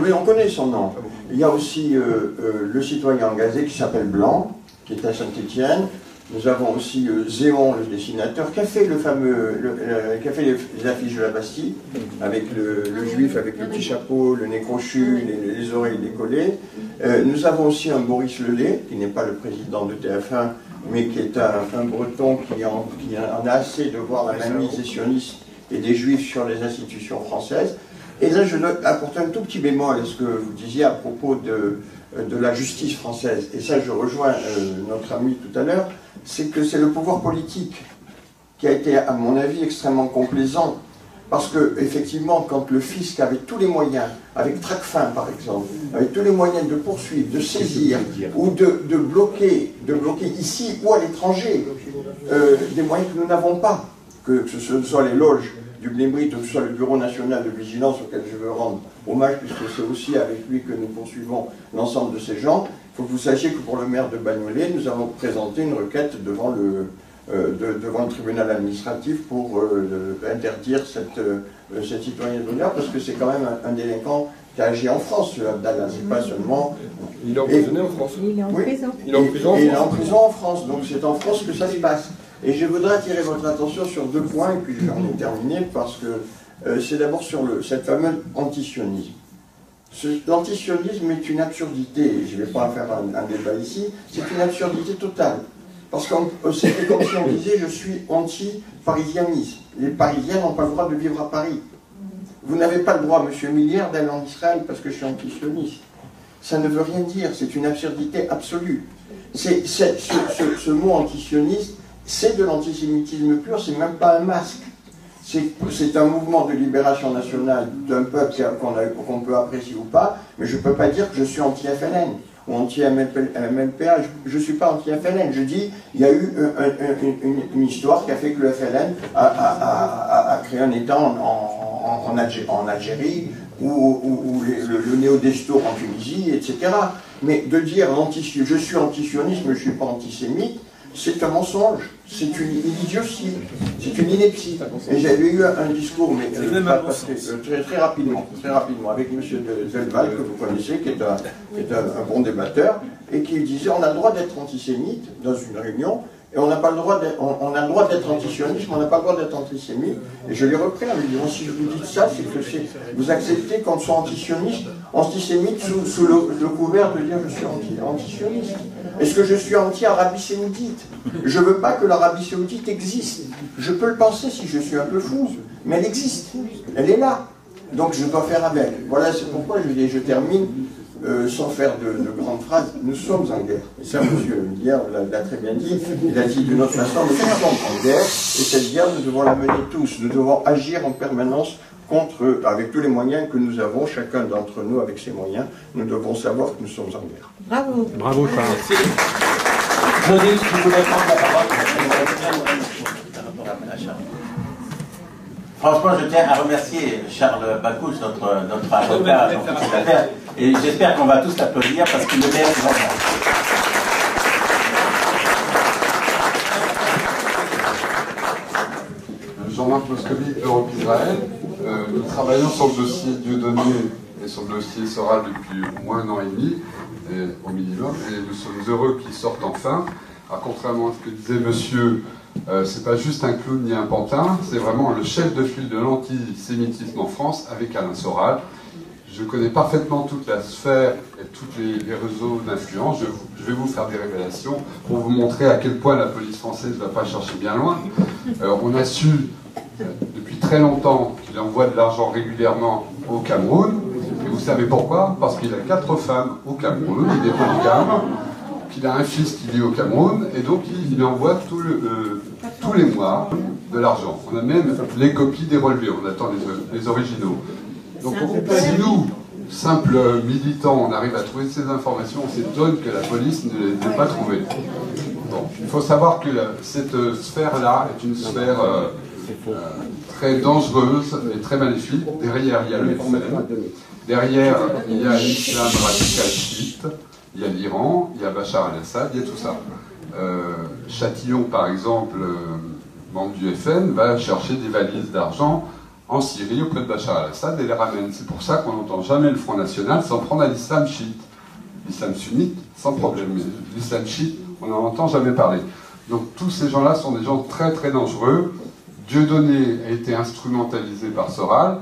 Oui, on connaît son nom. Il y a aussi le citoyen engagé qui s'appelle Blanc, qui est à Saint-Étienne. Nous avons aussi Zéon, le dessinateur, qui a fait qui a fait les affiches de la Bastille, avec le juif avec le petit chapeau, le nez crochu, les oreilles décollées. Nous avons aussi un Boris Lelay, qui n'est pas le président de TF1, mais qui est un breton qui en a assez de voir la mainmise des sionistes et des juifs sur les institutions françaises. Et là, je dois apporter un tout petit bémol à ce que vous disiez à propos de la justice française. Et ça, je rejoins notre ami tout à l'heure, c'est que c'est le pouvoir politique qui a été, à mon avis, extrêmement complaisant. Parce que, effectivement, quand le fisc avait tous les moyens, avec Tracfin par exemple, avec tous les moyens de poursuivre, de saisir, ou de bloquer ici ou à l'étranger, des moyens que nous n'avons pas, que ce soit les loges du Blémrit, ou que ce soit le Bureau national de vigilance auquel je veux rendre hommage, puisque c'est aussi avec lui que nous poursuivons l'ensemble de ces gens. Il faut que vous sachiez que pour le maire de Bagnolet, nous avons présenté une requête devant le tribunal administratif pour interdire cette citoyenne d'honneur, parce que c'est quand même un délinquant qui a agi en France, ce Abdallah, c'est pas seulement... Il est emprisonné en France. Il est en prison. Il est en prison. Il est en prison en France, donc c'est en France que ça se passe. Et je voudrais attirer votre attention sur deux points, et puis je vais en terminer, parce que c'est d'abord sur cette fameuse antisionisme. L'antisionisme est une absurdité, je ne vais pas faire un débat ici, c'est une absurdité totale. Parce que c'était comme si on disait je suis anti-parisianisme. Les Parisiens n'ont pas le droit de vivre à Paris. Vous n'avez pas le droit, monsieur Millière, d'aller en Israël parce que je suis antisioniste. Ça ne veut rien dire, c'est une absurdité absolue. Ce mot antisioniste, c'est de l'antisémitisme pur, c'est même pas un masque. C'est un mouvement de libération nationale d'un peuple qu'on peut apprécier ou pas, mais je ne peux pas dire que je suis anti-FLN ou anti-MLPA. Je ne suis pas anti-FLN. Je dis il y a eu une histoire qui a fait que le FLN a créé un État en Algérie, ou le néo-destour en Tunisie, etc. Mais de dire je suis antisioniste, mais je ne suis pas antisémite, c'est un mensonge, c'est une idiotie, c'est une ineptie. Et j'avais eu un discours, mais très rapidement, avec M. Zelval, que vous connaissez, qui est un bon débatteur, et qui disait on a le droit d'être antisémite dans une réunion, et on n'a pas le droit on a le droit d'être antisioniste, mais on n'a pas le droit d'être antisémite. Et je l'ai repris en lui disant si je vous dis ça, c'est que vous acceptez qu'on soit antisémite sous le couvert de dire je suis antisioniste. Est-ce que je suis anti-Arabie Saoudite? Je ne veux pas que l'Arabie Saoudite existe. Je peux le penser si je suis un peu fou, mais elle existe. Elle est là. Donc je dois faire avec. Voilà, c'est pourquoi je termine sans faire de grandes phrases. Nous sommes en guerre. Et ça, M. Millière l'a très bien dit. Il a dit d'une autre façon, nous sommes en guerre. Et cette guerre, nous devons la mener tous. Nous devons agir en permanence avec tous les moyens que nous avons, chacun d'entre nous avec ses moyens. Nous devons savoir que nous sommes en guerre. Bravo. Bravo, Charles. Claudine, si vous voulez prendre la parole. Franchement, je tiens à remercier Charles Bakouche, notre avocat dans toute cette affaire, et j'espère qu'on va tous l'applaudir parce qu'il est le meilleur du monde. Jean-Marc Moscovici d'Europe Israël. Nous travaillons sur le dossier Dieudonné et sur le dossier Soral depuis au moins un an et demi, au minimum, et nous sommes heureux qu'il sorte enfin. Alors, contrairement à ce que disait monsieur, c'est pas juste un clown ni un pantin, c'est vraiment le chef de file de l'antisémitisme en France avec Alain Soral. je connais parfaitement toute la sphère et tous les réseaux d'influence. Je vais vous faire des révélations pour vous montrer à quel point la police française ne va pas chercher bien loin. On a su depuis très longtemps qu'il envoie de l'argent régulièrement au Cameroun. Et vous savez pourquoi? Parce qu'il a 4 femmes au Cameroun, il est polygame, qu'il a un fils qui vit au Cameroun, et donc il envoie tous les mois de l'argent. On a même les copies des relevés, on attend les originaux. Donc si nous, simples militants, on arrive à trouver ces informations, on s'étonne que la police ne les ait pas trouvées. Bon, il faut savoir que cette sphère-là est une sphère très dangereuse et très maléfique. Derrière, il y a le FN. Derrière, il y a l'islam radical chiite. Il y a l'Iran, il y a Bachar al-Assad, il y a tout ça. Châtillon, par exemple, membre du FN, va chercher des valises d'argent en Syrie auprès de Bachar al-Assad et les ramène. C'est pour ça qu'on n'entend jamais le Front National s'en prendre à l'islam chiite. L'islam sunnite, sans problème, mais l'islam chiite, on n'en entend jamais parler. Donc tous ces gens-là sont des gens très très dangereux. Dieudonné a été instrumentalisé par Soral.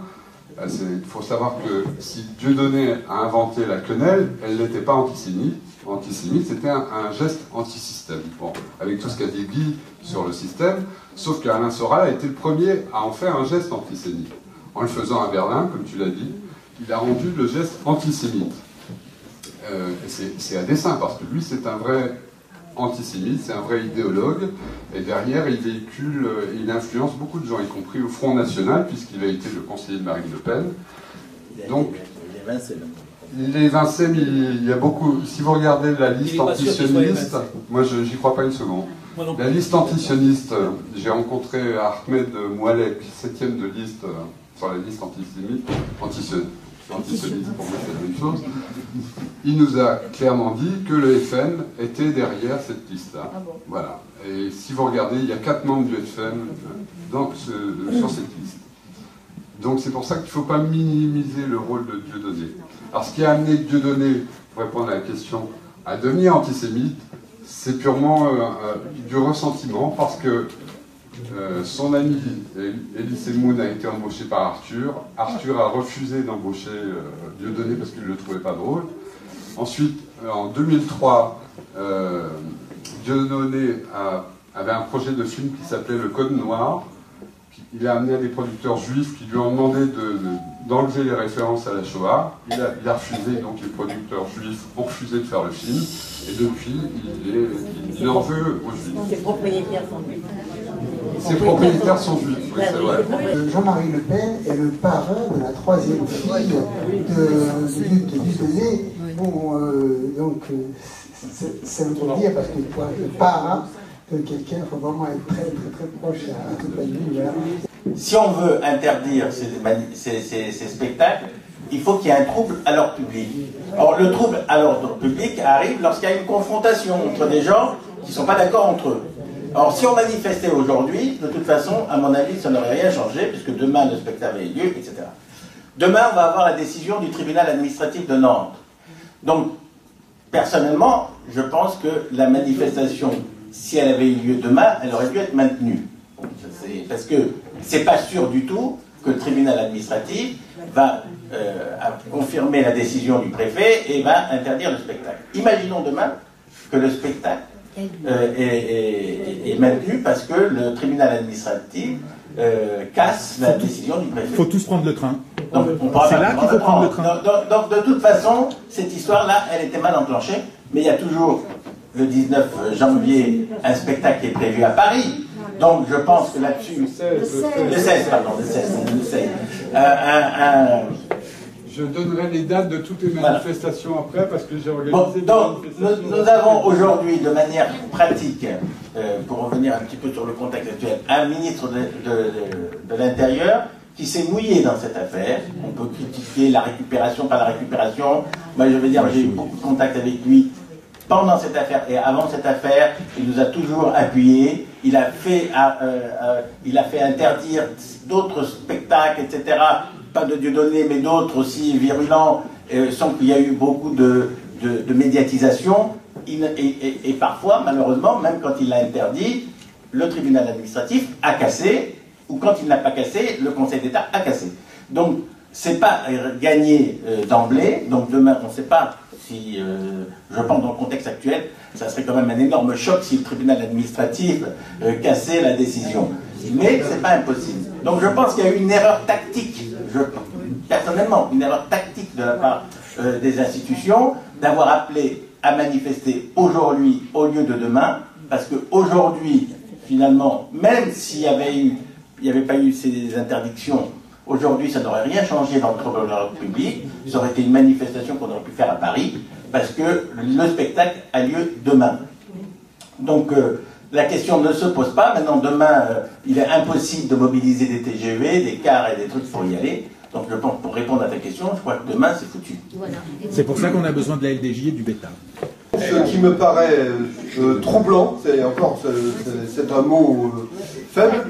Il faut savoir que si Dieudonné a inventé la quenelle, elle n'était pas antisémite. C'était un geste anti-système. Bon, avec tout ce qu'a dit Guy sur le système, sauf qu'Alain Soral a été le premier à en faire un geste antisémite. En le faisant à Berlin, comme tu l'as dit, il a rendu le geste antisémite. C'est à dessein, parce que lui, c'est un vrai antisémite, c'est un vrai idéologue, et derrière, il véhicule, il influence beaucoup de gens, y compris au Front National, puisqu'il a été le conseiller de Marine Le Pen. Donc, il est évincé, mais il y a beaucoup. Si vous regardez la liste antisioniste, moi, j'y crois pas une seconde. La liste antisioniste, j'ai rencontré Ahmed Moualek, 7e de liste sur la liste antisémite, antisioniste, pour moi c'est la même chose. Il nous a clairement dit que le FN était derrière cette liste-là. Ah bon. Voilà. Et si vous regardez, il y a 4 membres du FN sur cette liste. Donc c'est pour ça qu'il ne faut pas minimiser le rôle de Dieudonné. Alors ce qui a amené Dieudonné, pour répondre à la question, à devenir antisémite, c'est purement du ressentiment, parce que son ami Elie Semoun a été embauché par Arthur. Arthur a refusé d'embaucher Dieudonné parce qu'il ne le trouvait pas drôle. Ensuite, en 2003, Dieudonné avait un projet de film qui s'appelait Le Code Noir. Il a amené à des producteurs juifs qui lui ont demandé d'enlever les références à la Shoah. Il a refusé, donc les producteurs juifs ont refusé de faire le film. Et depuis, il en veut aux juifs. Ses propriétaires sont juifs. Ses propriétaires sont juifs, oui, c'est vrai. Jean-Marie Le Pen est le parrain de la 3e fille de Dieudonné. Bon, donc, ça veut tout dire, parce que pour être le parrain de quelqu'un, il faut vraiment être très très très proche à toute la vie. Voilà. Si on veut interdire ces spectacles, il faut qu'il y ait un trouble à l'ordre public. Or, le trouble à l'ordre public arrive lorsqu'il y a une confrontation entre des gens qui ne sont pas d'accord entre eux. Or, si on manifestait aujourd'hui, de toute façon, à mon avis, ça n'aurait rien changé, puisque demain, le spectacle a lieu, etc. Demain, on va avoir la décision du tribunal administratif de Nantes. Donc, personnellement, je pense que la manifestation, si elle avait eu lieu demain, elle aurait dû être maintenue. Parce que c'est pas sûr du tout que le tribunal administratif va confirmer la décision du préfet et va interdire le spectacle. Imaginons demain que le spectacle est maintenu parce que le tribunal administratif casse la décision du préfet. Il faut tous prendre le train. C'est là qu'il faut prendre le train. Donc de toute façon, cette histoire-là, elle était mal enclenchée, mais il y a toujours le 19 janvier un spectacle qui est prévu à Paris. Donc je pense que là-dessus... Le 16. Je donnerai les dates de toutes les manifestations après, parce que j'ai organisé... Donc, nous avons aujourd'hui, de manière pratique, pour revenir un petit peu sur le contexte actuel, un ministre de l'Intérieur qui s'est mouillé dans cette affaire. On peut critiquer la récupération, pas la récupération. Moi, je veux dire, j'ai eu beaucoup de contacts avec lui pendant cette affaire et avant cette affaire. Il nous a toujours appuyés. Il a fait interdire d'autres spectacles, etc., pas de Dieudonné, mais d'autres aussi virulents, sans qu'il y a eu beaucoup de médiatisation. Et parfois, malheureusement, même quand il l'a interdit, le tribunal administratif a cassé, ou quand il n'a pas cassé, le Conseil d'État a cassé. Donc, c'est pas gagné d'emblée, donc demain, on ne sait pas si, je pense dans le contexte actuel, ça serait quand même un énorme choc si le tribunal administratif cassait la décision. Mais c'est pas impossible. Donc je pense qu'il y a eu une erreur tactique, personnellement, une erreur tactique de la part des institutions, d'avoir appelé à manifester aujourd'hui au lieu de demain, parce qu'aujourd'hui, finalement, même s'il n'y avait pas eu ces interdictions, aujourd'hui, ça n'aurait rien changé dans le trouble de l'ordre public. Ça aurait été une manifestation qu'on aurait pu faire à Paris, parce que le spectacle a lieu demain. Donc, la question ne se pose pas. Maintenant, demain, il est impossible de mobiliser des TGV, des cars et des trucs pour y aller. Donc, je pense, pour répondre à ta question, je crois que demain, c'est foutu. Voilà. C'est pour ça qu'on a besoin de la LDJ et du bêta. Ce qui me paraît troublant, c'est un mot faible,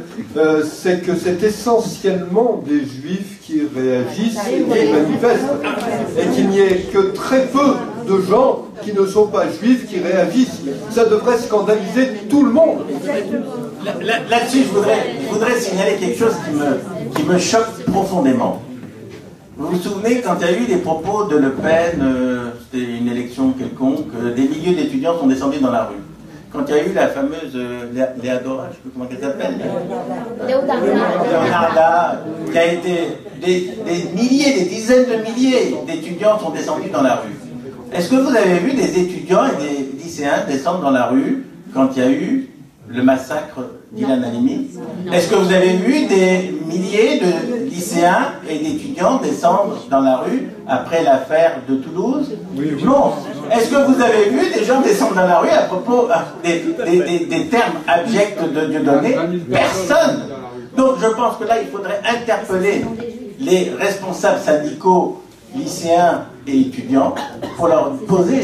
c'est que c'est essentiellement des juifs qui réagissent et qui manifestent, et qu'il n'y ait que très peu de gens qui ne sont pas juifs qui réagissent. Ça devrait scandaliser tout le monde. Là-dessus, je voudrais signaler quelque chose qui me choque profondément. Vous vous souvenez, quand il y a eu les propos de Le Pen, c'était une élection quelconque, des milliers d'étudiants sont descendus dans la rue. Quand il y a eu la fameuse Léadora, je ne sais plus comment elle s'appelle, Léonarda, qui a été des milliers, des dizaines de milliers d'étudiants sont descendus dans la rue. Est-ce que vous avez vu des étudiants et des lycéens descendre dans la rue quand il y a eu le massacre d'Ilan Halimi? Est-ce que vous avez vu des milliers de lycéens et d'étudiants descendre dans la rue après l'affaire de Toulouse? Non. Est-ce que vous avez vu des gens descendre dans la rue à propos des termes abjects de Dieudonné? Personne. Donc je pense que là, il faudrait interpeller les responsables syndicaux, lycéens et étudiants pour leur poser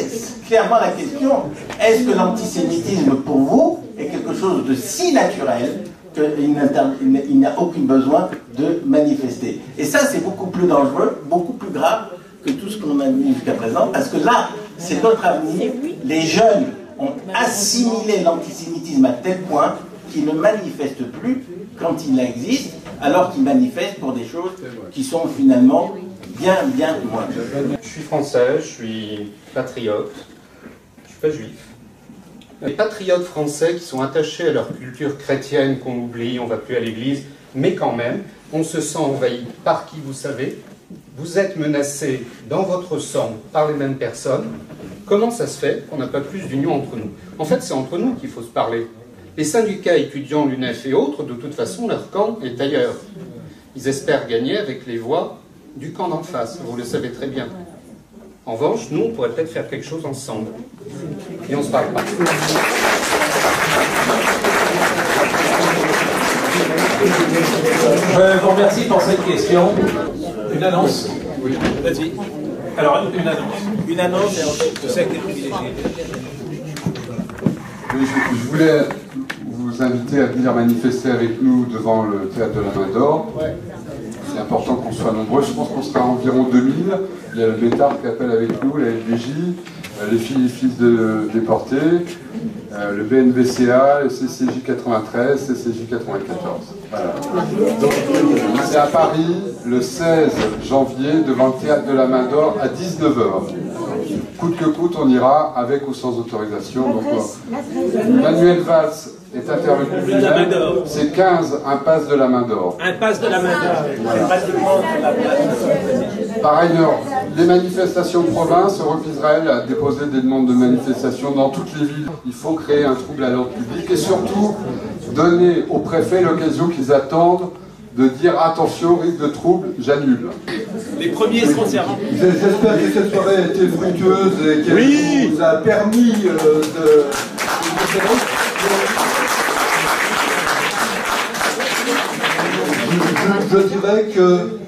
clairement la question: est-ce que l'antisémitisme pour vous est quelque chose de si naturel qu'il n'y a aucun besoin de manifester? Et ça, c'est beaucoup plus dangereux, beaucoup plus grave que tout ce qu'on a mis jusqu'à présent, parce que là, c'est notre avenir. Les jeunes ont assimilé l'antisémitisme à tel point qu'ils ne manifestent plus quand il existe, alors qu'ils manifestent pour des choses qui sont finalement bien moins. Je suis français, je suis patriote, je suis pas juif. Les patriotes français qui sont attachés à leur culture chrétienne qu'on oublie, on ne va plus à l'église, mais quand même, on se sent envahi par qui, vous savez? Vous êtes menacés dans votre sang par les mêmes personnes. Comment ça se fait qu'on n'a pas plus d'union entre nous? En fait, c'est entre nous qu'il faut se parler. Les syndicats étudiants, l'UNEF et autres, de toute façon, leur camp est ailleurs. Ils espèrent gagner avec les voix du camp d'en face, vous le savez très bien. En revanche, nous, on pourrait peut-être faire quelque chose ensemble. Et on ne se parle pas. Je vous remercie pour cette question. Une annonce? Oui. Vas-y. Alors, une annonce. Une annonce et ensuite... Je sais que t'es privilégié. Je voulais vous inviter à venir manifester avec nous devant le théâtre de la Main d'Or. Ouais. C'est important qu'on soit nombreux. Je pense qu'on sera environ 2000. Il y a le Bétard qui appelle avec nous, la LDJ, les filles et fils de déportés, le BNVCA, le CCJ 93, CCJ 94. Voilà. Donc, c'est à Paris, le 16 janvier, devant le théâtre de la Main d'Or, à 19h. Coûte que coûte, on ira avec ou sans autorisation. Donc, Manuel Valls est intervenu lui-même. C'est 15 impasse de la Main d'Or. Impasse de la Main d'Or. Voilà. Par ailleurs, les manifestations de province, Europe Israël a déposé des demandes de manifestation dans toutes les villes. Il faut créer un trouble à l'ordre public et surtout donner aux préfets l'occasion qu'ils attendent de dire attention, risque de trouble, j'annule. Les premiers seront servis. J'espère que cette soirée a été fructueuse et qu'elle vous a permis de... Je dirais que,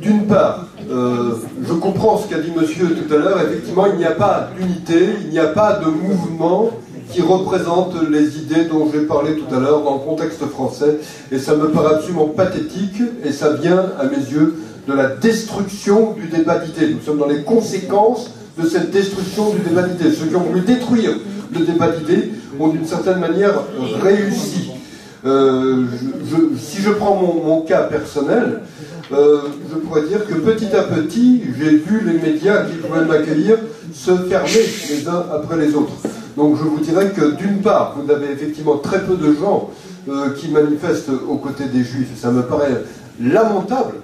d'une part, je comprends ce qu'a dit monsieur tout à l'heure. Effectivement, il n'y a pas d'unité, il n'y a pas de mouvement qui représente les idées dont j'ai parlé tout à l'heure dans le contexte français. Et ça me paraît absolument pathétique, et ça vient, à mes yeux, de la destruction du débat d'idées. Nous sommes dans les conséquences de cette destruction du débat d'idées. Ceux qui ont voulu détruire le débat d'idées ont d'une certaine manière réussi. Si je prends mon cas personnel, je pourrais dire que petit à petit, j'ai vu les médias qui pouvaient m'accueillir se fermer les uns après les autres. Donc je vous dirais que d'une part, vous avez effectivement très peu de gens qui manifestent aux côtés des Juifs. Ça me paraît lamentable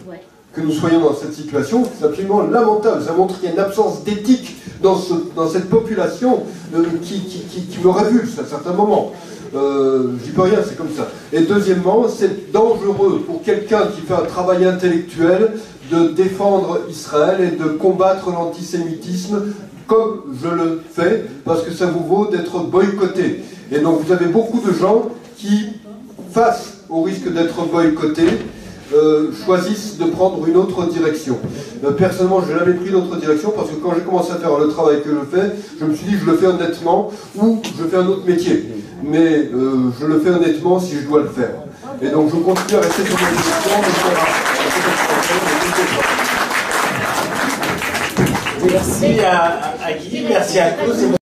que nous soyons dans cette situation. C'est absolument lamentable. Ça montre qu'il y a une absence d'éthique dans cette population qui me révulse à certains moments. J'y peux rien, c'est comme ça. Et deuxièmement, c'est dangereux pour quelqu'un qui fait un travail intellectuel de défendre Israël et de combattre l'antisémitisme comme je le fais, parce que ça vous vaut d'être boycotté. Et donc vous avez beaucoup de gens qui, face au risque d'être boycottés, choisissent de prendre une autre direction. Personnellement, je n'ai jamais pris d'autre direction parce que quand j'ai commencé à faire le travail que je fais, je me suis dit je le fais honnêtement ou je fais un autre métier. Mais je le fais honnêtement si je dois le faire. Et donc je continue à rester sur ma direction. Merci à Guy, merci à tous.